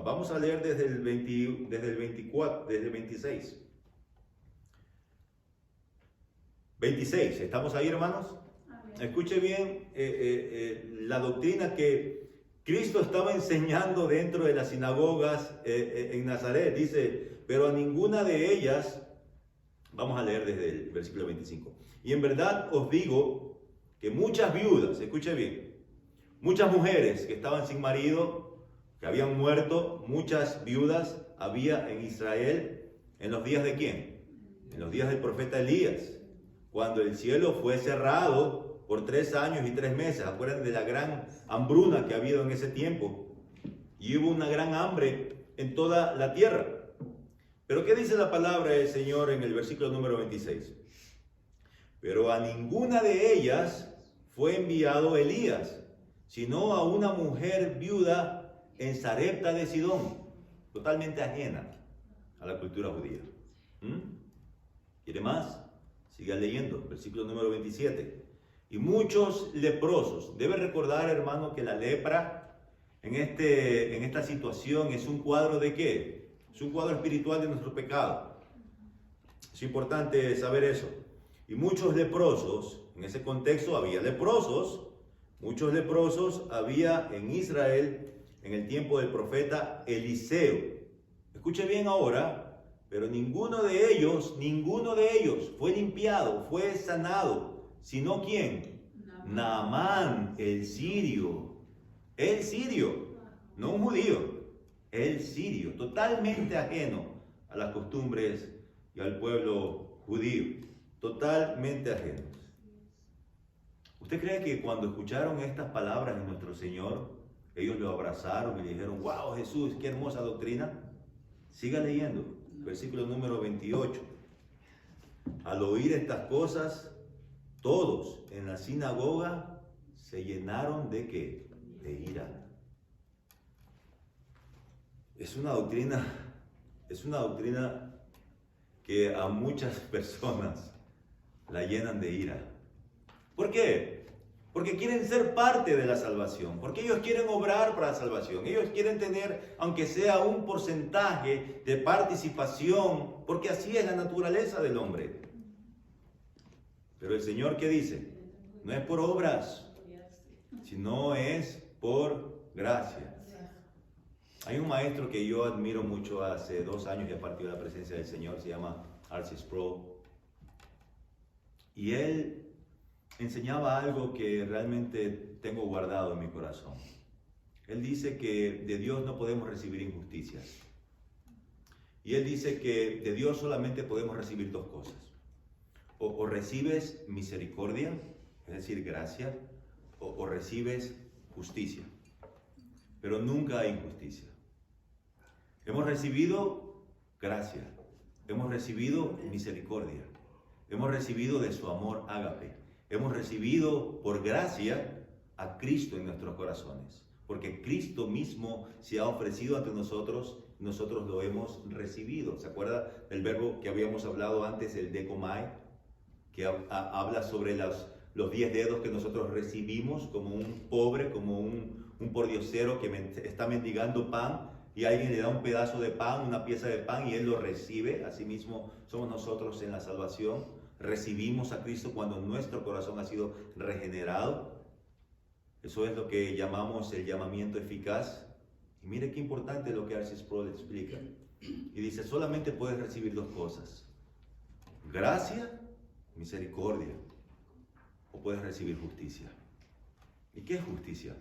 Vamos a leer desde el 24, desde el 26. 26, ¿estamos ahí, hermanos? Amén. Escuche bien la doctrina que Cristo estaba enseñando dentro de las sinagogas en Nazaret. Dice, pero a ninguna de ellas, vamos a leer desde el versículo 25. Y en verdad os digo que muchas viudas, escuche bien, muchas mujeres que estaban sin marido, que habían muerto, muchas viudas había en Israel en los días de ¿quién? En los días del profeta Elías. cuando el cielo fue cerrado por 3 años y 3 meses. Acuérdense de la gran hambruna que ha habido en ese tiempo. Y hubo una gran hambre en toda la tierra. Pero ¿qué dice la palabra del Señor en el versículo número 26? Pero a ninguna de ellas fue enviado Elías, sino a una mujer viuda en Sarepta de Sidón, totalmente ajena a la cultura judía. ¿Quiere más? Siga leyendo, versículo número 27. Y muchos leprosos. Debe recordar, hermano, que la lepra en esta situación es un cuadro de ¿qué? Es un cuadro espiritual de nuestro pecado. Es importante saber eso. Y muchos leprosos, en ese contexto había leprosos, muchos leprosos había en Israel en el tiempo del profeta Eliseo. Escuche bien ahora, pero ninguno de ellos fue limpiado, fue sanado, sino ¿quién? Naamán, el sirio, no un judío, el sirio, totalmente ajeno a las costumbres y al pueblo judío, totalmente ajenos. ¿Usted cree que cuando escucharon estas palabras de nuestro Señor, ellos lo abrazaron y le dijeron, wow, Jesús, qué hermosa doctrina? Siga leyendo, versículo número 28. Al oír estas cosas, todos en la sinagoga se llenaron ¿de qué? De ira. Es una doctrina que a muchas personas la llenan de ira. ¿Por qué? Porque quieren ser parte de la salvación, porque ellos quieren obrar para la salvación, ellos quieren tener, aunque sea un porcentaje de participación, porque así es la naturaleza del hombre. Pero el Señor, ¿qué dice? No es por obras, sino es por gracia. Hay un maestro que yo admiro mucho, hace 2 años ya partió de la presencia del Señor, se llama R.C. Sproul. Y él enseñaba algo que realmente tengo guardado en mi corazón. Él dice que de Dios no podemos recibir injusticias. Y él dice que de Dios solamente podemos recibir 2 cosas. O recibes misericordia, es decir, gracia, o recibes justicia. Pero nunca hay injusticia. Hemos recibido gracia, hemos recibido misericordia, hemos recibido de su amor ágape, hemos recibido por gracia a Cristo en nuestros corazones, porque Cristo mismo se ha ofrecido ante nosotros, nosotros lo hemos recibido. ¿Se acuerda del verbo que habíamos hablado antes, el dekomai, que habla sobre los 10 dedos que nosotros recibimos como un pobre, como un pordiosero que está mendigando pan y alguien le da un pedazo de pan, una pieza de pan y él lo recibe? Asimismo somos nosotros en la salvación. Recibimos a Cristo cuando nuestro corazón ha sido regenerado. Eso es lo que llamamos el llamamiento eficaz. Y mire qué importante lo que R.C. Sproul explica. Y dice, solamente puedes recibir 2 cosas. Gracia, misericordia. O puedes recibir justicia. ¿Y qué es justicia?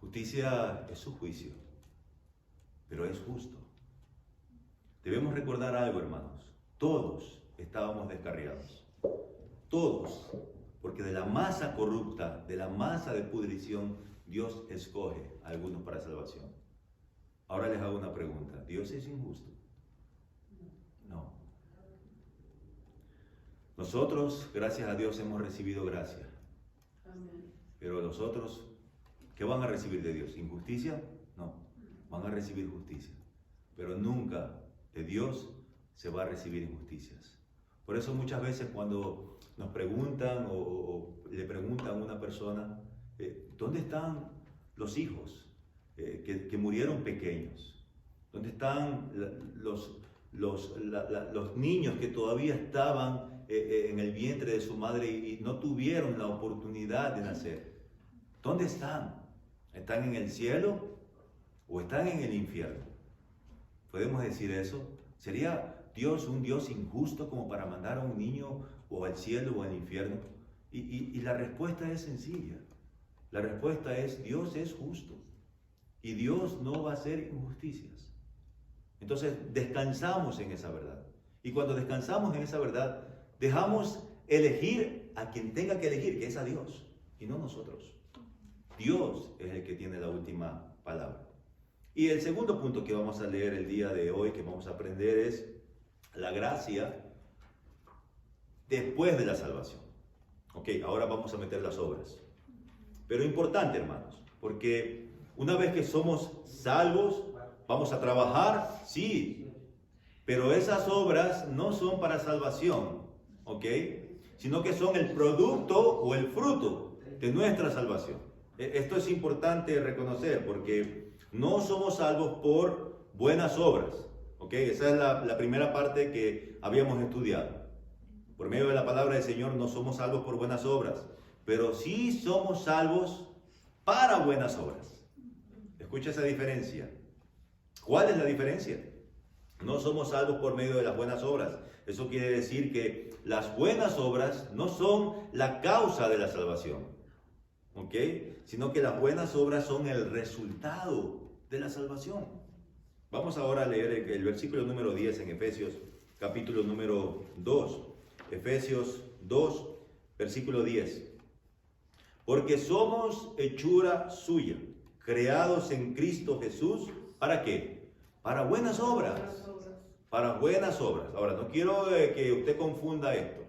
Justicia es su juicio, pero es justo. Debemos recordar algo, hermanos. Todos estábamos descarriados. Todos. Porque de la masa corrupta, de la masa de pudrición, Dios escoge a algunos para salvación. Ahora les hago una pregunta. ¿Dios es injusto? No. Nosotros, gracias a Dios, hemos recibido gracia. Pero los otros, ¿qué van a recibir de Dios? ¿Injusticia? No. Van a recibir justicia. Pero nunca de Dios se va a recibir injusticias. Por eso muchas veces cuando nos preguntan o le preguntan a una persona, ¿dónde están los hijos que murieron pequeños? ¿Dónde están los niños que todavía estaban en el vientre de su madre y no tuvieron la oportunidad de nacer? ¿Dónde están? ¿Están en el cielo o están en el infierno? ¿Podemos decir eso? ¿Sería Dios un Dios injusto como para mandar a un niño o al cielo o al infierno? Y la respuesta es sencilla. La respuesta es: Dios es justo y Dios no va a hacer injusticias. Entonces descansamos en esa verdad. Y cuando descansamos en esa verdad, dejamos elegir a quien tenga que elegir, que es a Dios, y no nosotros. Dios es el que tiene la última palabra. Y el segundo punto que vamos a leer el día de hoy, que vamos a aprender, es la gracia después de la salvación. Ok, ahora vamos a meter las obras. Pero importante, hermanos, porque una vez que somos salvos, vamos a trabajar, sí, pero esas obras no son para salvación, ok, sino que son el producto o el fruto de nuestra salvación. Esto es importante reconocer, porque no somos salvos por buenas obras, ok, esa es la primera parte que habíamos estudiado. Por medio de la palabra del Señor no somos salvos por buenas obras, pero sí somos salvos para buenas obras. Escucha esa diferencia. ¿Cuál es la diferencia? No somos salvos por medio de las buenas obras. Eso quiere decir que las buenas obras no son la causa de la salvación, ¿ok? Sino que las buenas obras son el resultado de la salvación. Vamos ahora a leer el versículo número 10 en Efesios, capítulo número 2. Efesios 2, versículo 10. Porque somos hechura suya, creados en Cristo Jesús, ¿para qué? Para buenas obras. Para buenas obras. Ahora, no quiero que usted confunda esto,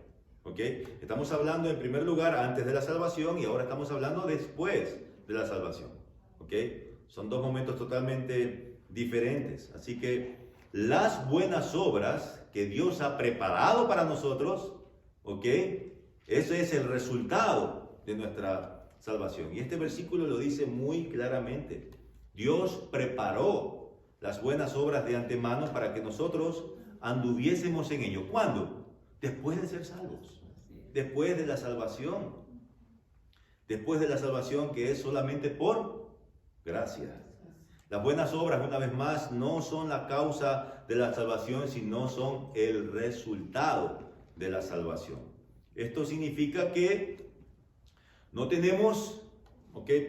¿ok? Estamos hablando en primer lugar antes de la salvación y ahora estamos hablando después de la salvación, ¿ok? Son dos momentos totalmente diferentes. Así que las buenas obras que Dios ha preparado para nosotros, ¿ok? Ese es el resultado de nuestra salvación. Y este versículo lo dice muy claramente. Dios preparó las buenas obras de antemano para que nosotros anduviésemos en ello. ¿Cuándo? Después de ser salvos. Después de la salvación. Después de la salvación, que es solamente por gracia. Las buenas obras, una vez más, no son la causa de la salvación, sino son el resultado de la salvación. Esto significa que no tenemos,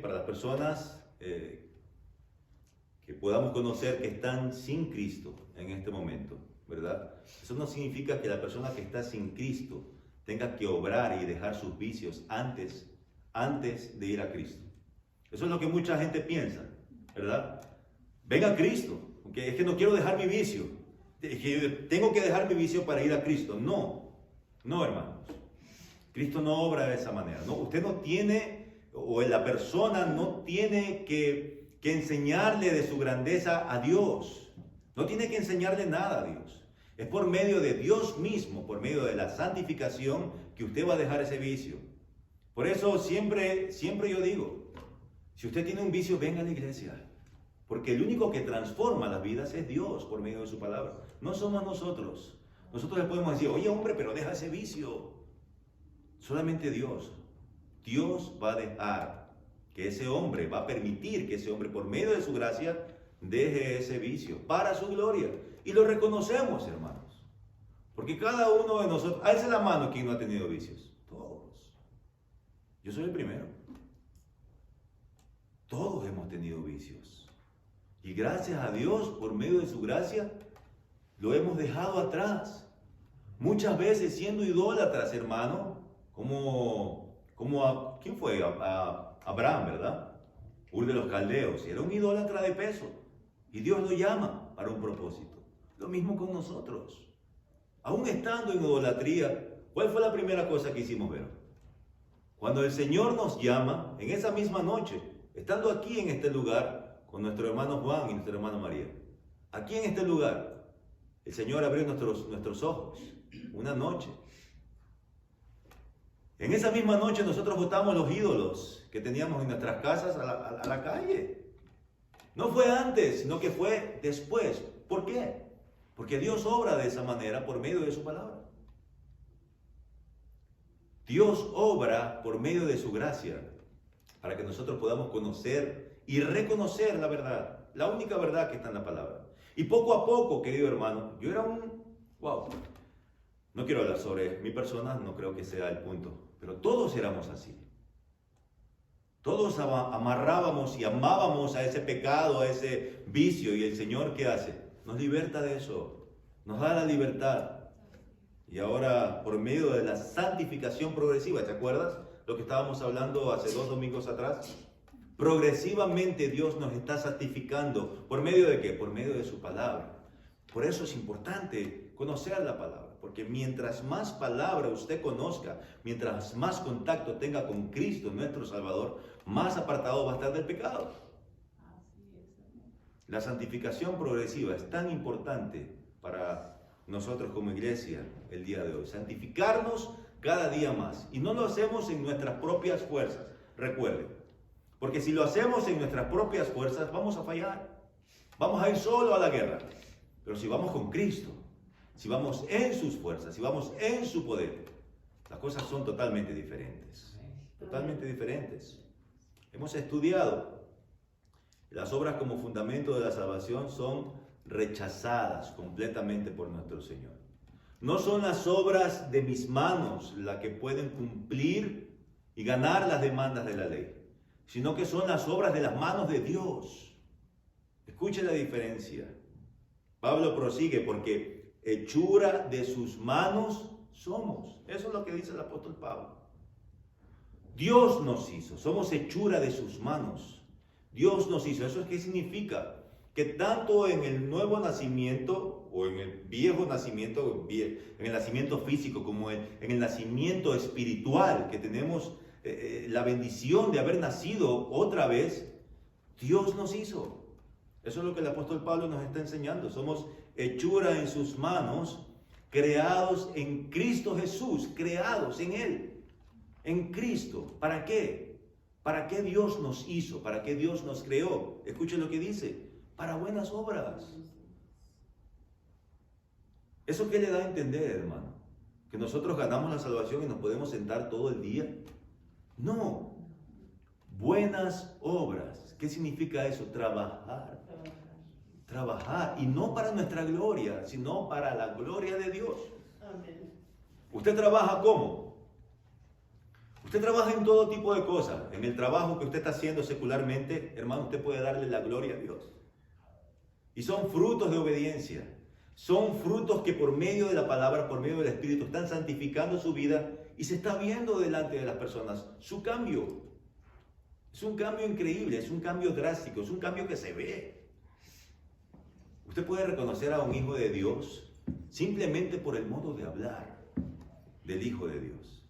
para las personas que podamos conocer que están sin Cristo en este momento, ¿verdad? Eso no significa que la persona que está sin Cristo tenga que obrar y dejar sus vicios antes de ir a Cristo. Eso es lo que mucha gente piensa, ¿verdad? Ven a Cristo, ¿okay? Es que no quiero dejar mi vicio, es que tengo que dejar mi vicio para ir a Cristo. No, hermanos. Cristo no obra de esa manera. No, usted no tiene, o la persona no tiene que enseñarle de su grandeza a Dios. No tiene que enseñarle nada a Dios. Es por medio de Dios mismo, por medio de la santificación, que usted va a dejar ese vicio. Por eso siempre yo digo, si usted tiene un vicio, venga a la iglesia. Porque el único que transforma las vidas es Dios por medio de su palabra. No somos nosotros. Nosotros le podemos decir, oye hombre, pero deja ese vicio. Solamente Dios. Dios va a dejar que ese hombre, va a permitir que ese hombre por medio de su gracia deje ese vicio para su gloria. Y lo reconocemos, hermanos. Porque cada uno de nosotros, alce la mano quien no ha tenido vicios. Todos. Yo soy el primero. Todos hemos tenido vicios. Y gracias a Dios, por medio de su gracia, lo hemos dejado atrás. Muchas veces siendo idólatras, hermano, ¿quién fue? Abraham, ¿verdad? Ur de los Caldeos. Era un idólatra de peso. Y Dios lo llama para un propósito. Lo mismo con nosotros. Aún estando en idolatría, ¿cuál fue la primera cosa que hicimos ver? Cuando el Señor nos llama, en esa misma noche, estando aquí en este lugar, con nuestro hermano Juan y nuestra hermana María. Aquí en este lugar, el Señor abrió nuestros ojos una noche. En esa misma noche nosotros botamos los ídolos que teníamos en nuestras casas a la calle. No fue antes, sino que fue después. ¿Por qué? Porque Dios obra de esa manera por medio de su palabra. Dios obra por medio de su gracia para que nosotros podamos conocer y reconocer la verdad, la única verdad que está en la palabra. Y poco a poco, querido hermano, yo era no quiero hablar sobre mi persona, no creo que sea el punto, pero todos éramos así. Todos amarrábamos y amábamos a ese pecado, a ese vicio, y el Señor, ¿qué hace? Nos liberta de eso, nos da la libertad. Y ahora, por medio de la santificación progresiva, ¿te acuerdas lo que estábamos hablando hace 2 domingos atrás? Progresivamente Dios nos está santificando. ¿Por medio de qué? Por medio de su palabra. Por eso es importante conocer la palabra, porque mientras más palabra usted conozca, mientras más contacto tenga con Cristo, nuestro Salvador, más apartado va a estar del pecado. La santificación progresiva es tan importante para nosotros como iglesia el día de hoy. Santificarnos cada día más. Y no lo hacemos en nuestras propias fuerzas, recuerden. Porque si lo hacemos en nuestras propias fuerzas, vamos a fallar. Vamos a ir solo a la guerra. Pero si vamos con Cristo, si vamos en sus fuerzas, si vamos en su poder, las cosas son totalmente diferentes. Totalmente diferentes. Hemos estudiado. Las obras como fundamento de la salvación son rechazadas completamente por nuestro Señor. No son las obras de mis manos las que pueden cumplir y ganar las demandas de la ley, sino que son las obras de las manos de Dios. Escuche la diferencia. Pablo prosigue, porque hechura de sus manos somos. Eso es lo que dice el apóstol Pablo. Dios nos hizo, somos hechura de sus manos. Dios nos hizo. ¿Eso qué significa? Que tanto en el nuevo nacimiento o en el viejo nacimiento, en el nacimiento físico como en el nacimiento espiritual, que tenemos la bendición de haber nacido otra vez, Dios nos hizo. Eso es lo que el apóstol Pablo nos está enseñando. Somos hechura en sus manos, creados en Cristo Jesús, creados en Él, en Cristo. ¿Para qué? ¿Para qué Dios nos hizo? ¿Para qué Dios nos creó? Escuchen lo que dice. Para buenas obras. ¿Eso qué le da a entender, hermano? ¿Que nosotros ganamos la salvación y nos podemos sentar todo el día? No. Buenas obras. ¿Qué significa eso? Trabajar. Trabajar. Y no para nuestra gloria, sino para la gloria de Dios. Amén. ¿Usted trabaja cómo? Usted trabaja en todo tipo de cosas. En el trabajo que usted está haciendo secularmente, hermano, usted puede darle la gloria a Dios. Y son frutos de obediencia. Son frutos que por medio de la palabra, por medio del Espíritu, están santificando su vida y se está viendo delante de las personas su cambio. Es un cambio increíble, es un cambio drástico, es un cambio que se ve. Usted puede reconocer a un hijo de Dios simplemente por el modo de hablar del Hijo de Dios.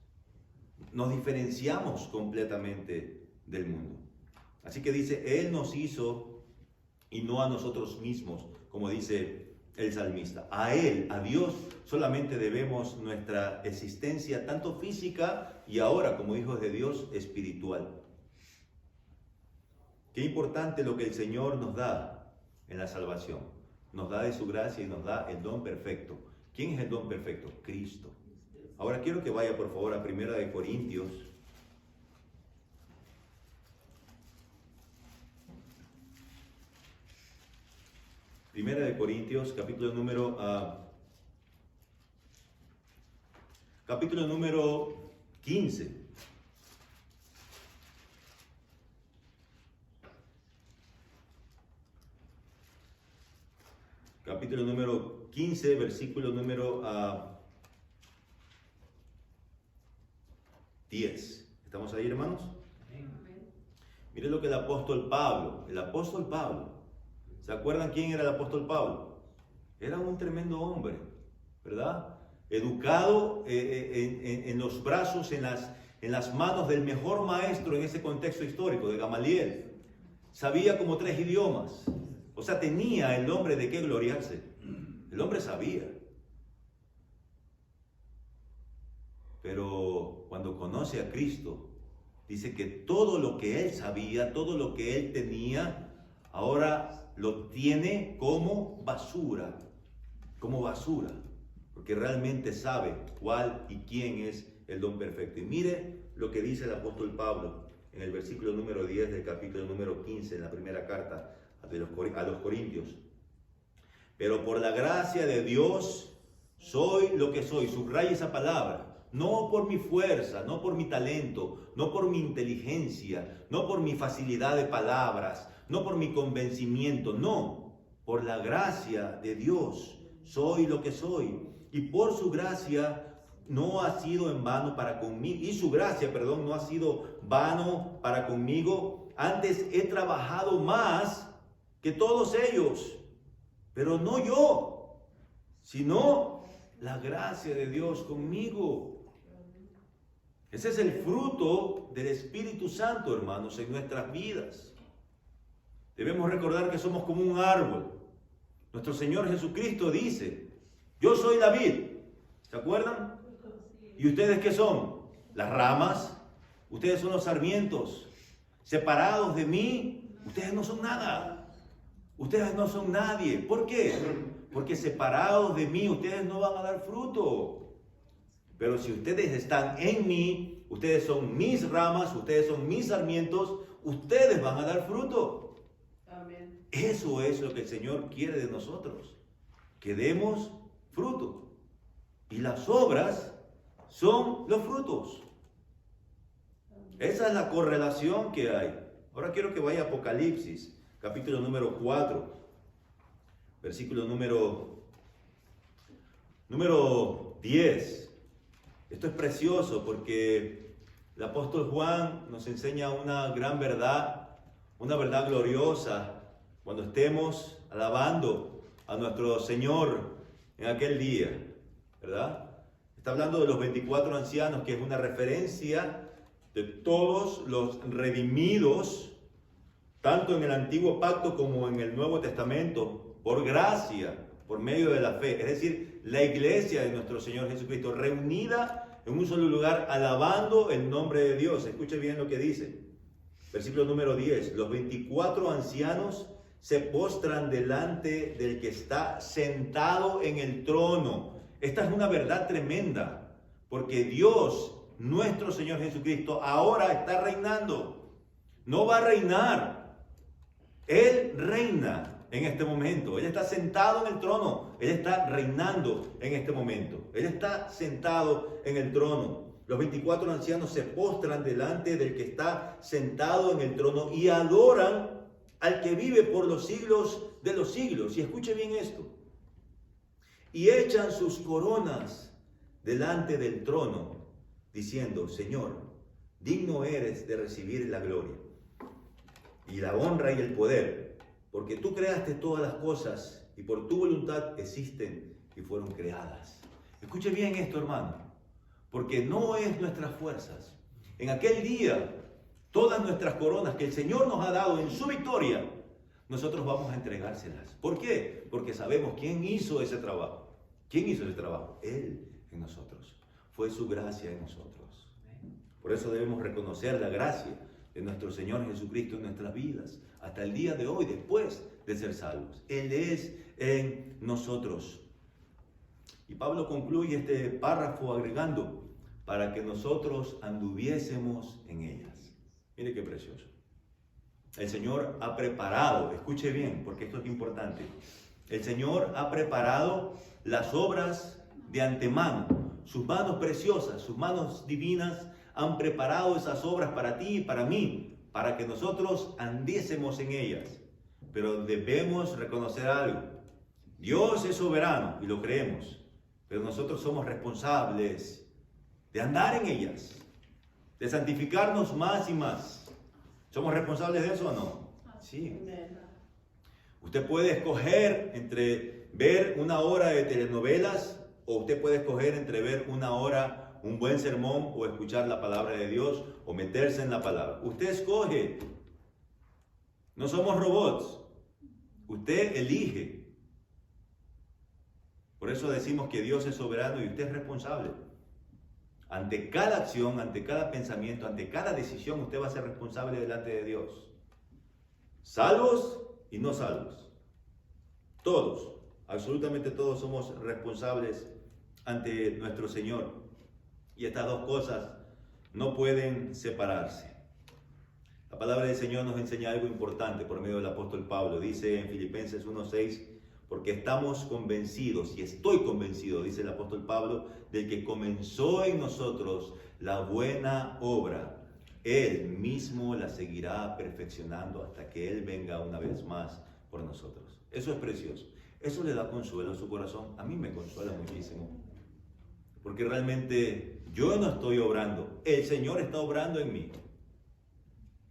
Nos diferenciamos completamente del mundo. Así que dice, Él nos hizo y no a nosotros mismos, como dice el salmista. A Él, a Dios, solamente debemos nuestra existencia, tanto física y ahora como hijos de Dios, espiritual. Qué importante lo que el Señor nos da en la salvación. Nos da de su gracia y nos da el don perfecto. ¿Quién es el don perfecto? Cristo. Ahora quiero que vaya por favor a 1 Corintios. 1 Corintios, capítulo número 15. Capítulo número 15, versículo número 10. ¿Estamos ahí, hermanos? Miren lo que el apóstol Pablo, ¿se acuerdan quién era el apóstol Pablo? Era un tremendo hombre, ¿verdad? Educado en los brazos, en las manos del mejor maestro en ese contexto histórico, de Gamaliel. Sabía como 3 idiomas. O sea, tenía el hombre de qué gloriarse. El hombre sabía. Pero cuando conoce a Cristo, dice que todo lo que él sabía, todo lo que él tenía, ahora lo tiene como basura. Como basura. Porque realmente sabe cuál y quién es el don perfecto. Y mire lo que dice el apóstol Pablo en el versículo número 10 del capítulo número 15, en la primera carta a los Corintios. Pero por la gracia de Dios soy lo que soy. Subraya esa palabra. No por mi fuerza, no por mi talento, no por mi inteligencia, no por mi facilidad de palabras, no por mi convencimiento, no. Por la gracia de Dios soy lo que soy. y por su gracia no ha sido en vano para conmigo, y su gracia, perdón, no ha sido vano para conmigo. Antes he trabajado más que todos ellos, pero no yo, sino la gracia de Dios conmigo. Ese es el fruto del Espíritu Santo, hermanos, en nuestras vidas. Debemos recordar que somos como un árbol. Nuestro Señor Jesucristo dice: yo soy la vid. ¿Se acuerdan? ¿Y ustedes qué son? Las ramas. Ustedes son los sarmientos. Separados de mí, ustedes no son nada. Ustedes no son nadie. ¿Por qué? Porque separados de mí, ustedes no van a dar fruto. Pero si ustedes están en mí, ustedes son mis ramas, ustedes son mis sarmientos, ustedes van a dar fruto. Amén. Eso es lo que el Señor quiere de nosotros, que demos fruto. Y las obras son los frutos. Esa es la correlación que hay. Ahora quiero que vaya a Apocalipsis, capítulo número 4, versículo número 10. Esto es precioso porque el apóstol Juan nos enseña una gran verdad, una verdad gloriosa, cuando estemos alabando a nuestro Señor en aquel día, ¿verdad? Está hablando de los 24 ancianos, que es una referencia de todos los redimidos, tanto en el Antiguo Pacto como en el Nuevo Testamento, por gracia, por medio de la fe. Es decir, la iglesia de nuestro Señor Jesucristo, reunida en un solo lugar, alabando el nombre de Dios. Escuche bien lo que dice. Versículo número 10. Los 24 ancianos se postran delante del que está sentado en el trono. Esta es una verdad tremenda, porque Dios, nuestro Señor Jesucristo, ahora está reinando. No va a reinar. Él reina en este momento. Él está sentado en el trono. Él está reinando en este momento. Él está sentado en el trono. Los 24 ancianos se postran delante del que está sentado en el trono y adoran al que vive por los siglos de los siglos. Y escuche bien esto. Y echan sus coronas delante del trono, diciendo: Señor, digno eres de recibir la gloria y la honra y el poder, porque tú creaste todas las cosas y por tu voluntad existen y fueron creadas. Escuche bien esto, hermano, porque no es nuestras fuerzas. En aquel día, todas nuestras coronas que el Señor nos ha dado en su victoria, nosotros vamos a entregárselas. ¿Por qué? Porque sabemos quién hizo ese trabajo. ¿Quién hizo ese trabajo? Él en nosotros. Fue su gracia en nosotros. Por eso debemos reconocer la gracia de nuestro Señor Jesucristo en nuestras vidas, hasta el día de hoy, después de ser salvos. Él es en nosotros. Y Pablo concluye este párrafo agregando: para que nosotros anduviésemos en ellas. Mire qué precioso. El Señor ha preparado, escuche bien, porque esto es importante. El Señor ha preparado las obras de antemano. Sus manos preciosas, sus manos divinas han preparado esas obras para ti y para mí, para que nosotros andiésemos en ellas. Pero debemos reconocer algo. Dios es soberano y lo creemos, pero nosotros somos responsables de andar en ellas, de santificarnos más y más. ¿Somos responsables de eso o no? Sí. Usted puede escoger entre ver una hora de telenovelas, o usted puede escoger entre ver una hora, un buen sermón, o escuchar la palabra de Dios, o meterse en la palabra. Usted escoge. No somos robots. Usted elige. Por eso decimos que Dios es soberano y usted es responsable. Ante cada acción, ante cada pensamiento, ante cada decisión, usted va a ser responsable delante de Dios. Salvos y no salvos. Todos, absolutamente todos somos responsables ante nuestro Señor. Y estas dos cosas no pueden separarse. La palabra del Señor nos enseña algo importante por medio del apóstol Pablo. Dice en Filipenses 1:6, porque estamos convencidos, y estoy convencido, dice el apóstol Pablo, del que comenzó en nosotros la buena obra. Él mismo la seguirá perfeccionando hasta que Él venga una vez más por nosotros. Eso es precioso. Eso le da consuelo a su corazón. A mí me consuela muchísimo. Porque realmente yo no estoy obrando, el Señor está obrando en mí.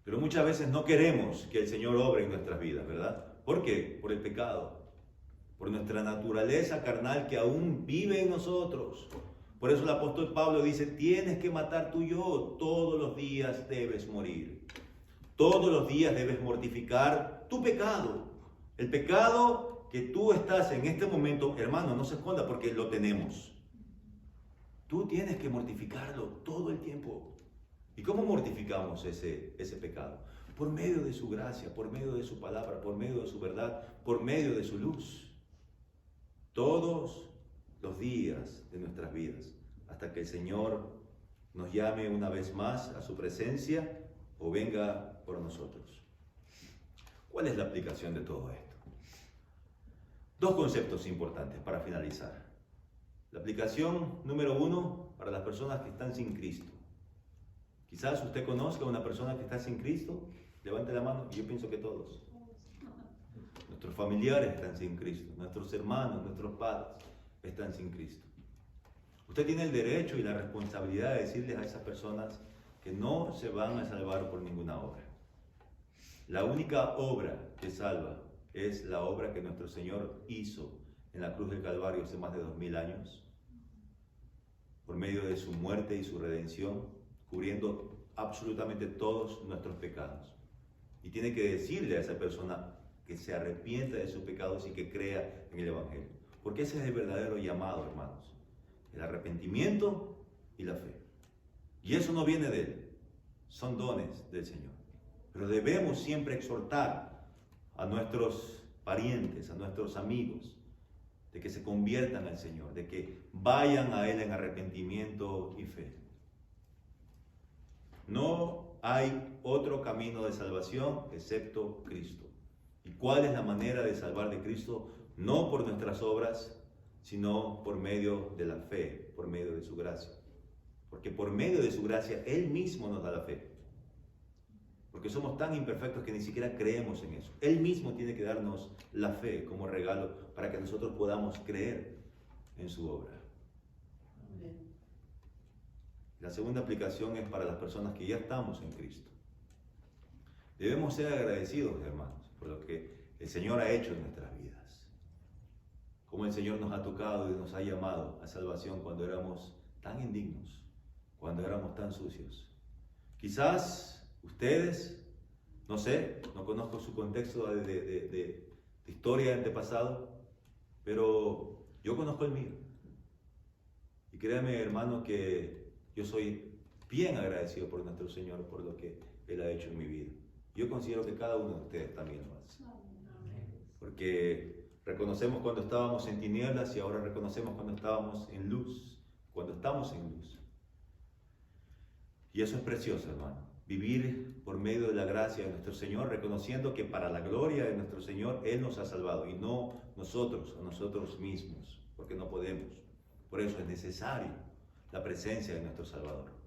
Pero muchas veces no queremos que el Señor obre en nuestras vidas, ¿verdad? ¿Por qué? Por el pecado, por nuestra naturaleza carnal que aún vive en nosotros. Por eso el apóstol Pablo dice, tienes que matar tu yo, todos los días debes morir. Todos los días debes mortificar tu pecado. El pecado que tú estás en este momento, hermano, no se esconda porque lo tenemos. Tú tienes que mortificarlo todo el tiempo. ¿Y cómo mortificamos ese pecado? Por medio de su gracia, por medio de su palabra, por medio de su verdad, por medio de su luz. Todos los días de nuestras vidas, hasta que el Señor nos llame una vez más a su presencia o venga por nosotros. ¿Cuál es la aplicación de todo esto? Dos conceptos importantes para finalizar. La aplicación número 1 para las personas que están sin Cristo. Quizás usted conozca a una persona que está sin Cristo. Levante la mano, y yo pienso que todos. Nuestros familiares están sin Cristo, nuestros hermanos, nuestros padres están sin Cristo. Usted tiene el derecho y la responsabilidad de decirles a esas personas que no se van a salvar por ninguna obra. La única obra que salva es la obra que nuestro Señor hizo en la cruz del Calvario hace más de 2000 años, por medio de su muerte y su redención, cubriendo absolutamente todos nuestros pecados. Y tiene que decirle a esa persona que se arrepienta de sus pecados y que crea en el Evangelio. Porque ese es el verdadero llamado, hermanos. El arrepentimiento y la fe. Y eso no viene de Él. Son dones del Señor. Pero debemos siempre exhortar a nuestros parientes, a nuestros amigos, de que se conviertan al Señor, de que vayan a Él en arrepentimiento y fe. No hay otro camino de salvación excepto Cristo. ¿Y cuál es la manera de salvar de Cristo? No por nuestras obras, sino por medio de la fe, por medio de su gracia. Porque por medio de su gracia, Él mismo nos da la fe. Porque somos tan imperfectos que ni siquiera creemos en eso. Él mismo tiene que darnos la fe como regalo para que nosotros podamos creer en su obra. Amén. La segunda aplicación es para las personas que ya estamos en Cristo. Debemos ser agradecidos, hermanos, por lo que el Señor ha hecho en nuestras vidas. Como el Señor nos ha tocado y nos ha llamado a salvación cuando éramos tan indignos, cuando éramos tan sucios. Quizás ustedes, no sé, no conozco su contexto de historia antepasado, pero yo conozco el mío. Y créame, hermano, que yo soy bien agradecido por nuestro Señor, por lo que Él ha hecho en mi vida. Yo considero que cada uno de ustedes también lo hace. Porque reconocemos cuando estábamos en tinieblas y ahora reconocemos cuando estábamos en luz, cuando estamos en luz. Y eso es precioso, hermano. Vivir por medio de la gracia de nuestro Señor, reconociendo que para la gloria de nuestro Señor, Él nos ha salvado y no nosotros a nosotros mismos, porque no podemos. Por eso es necesario la presencia de nuestro Salvador.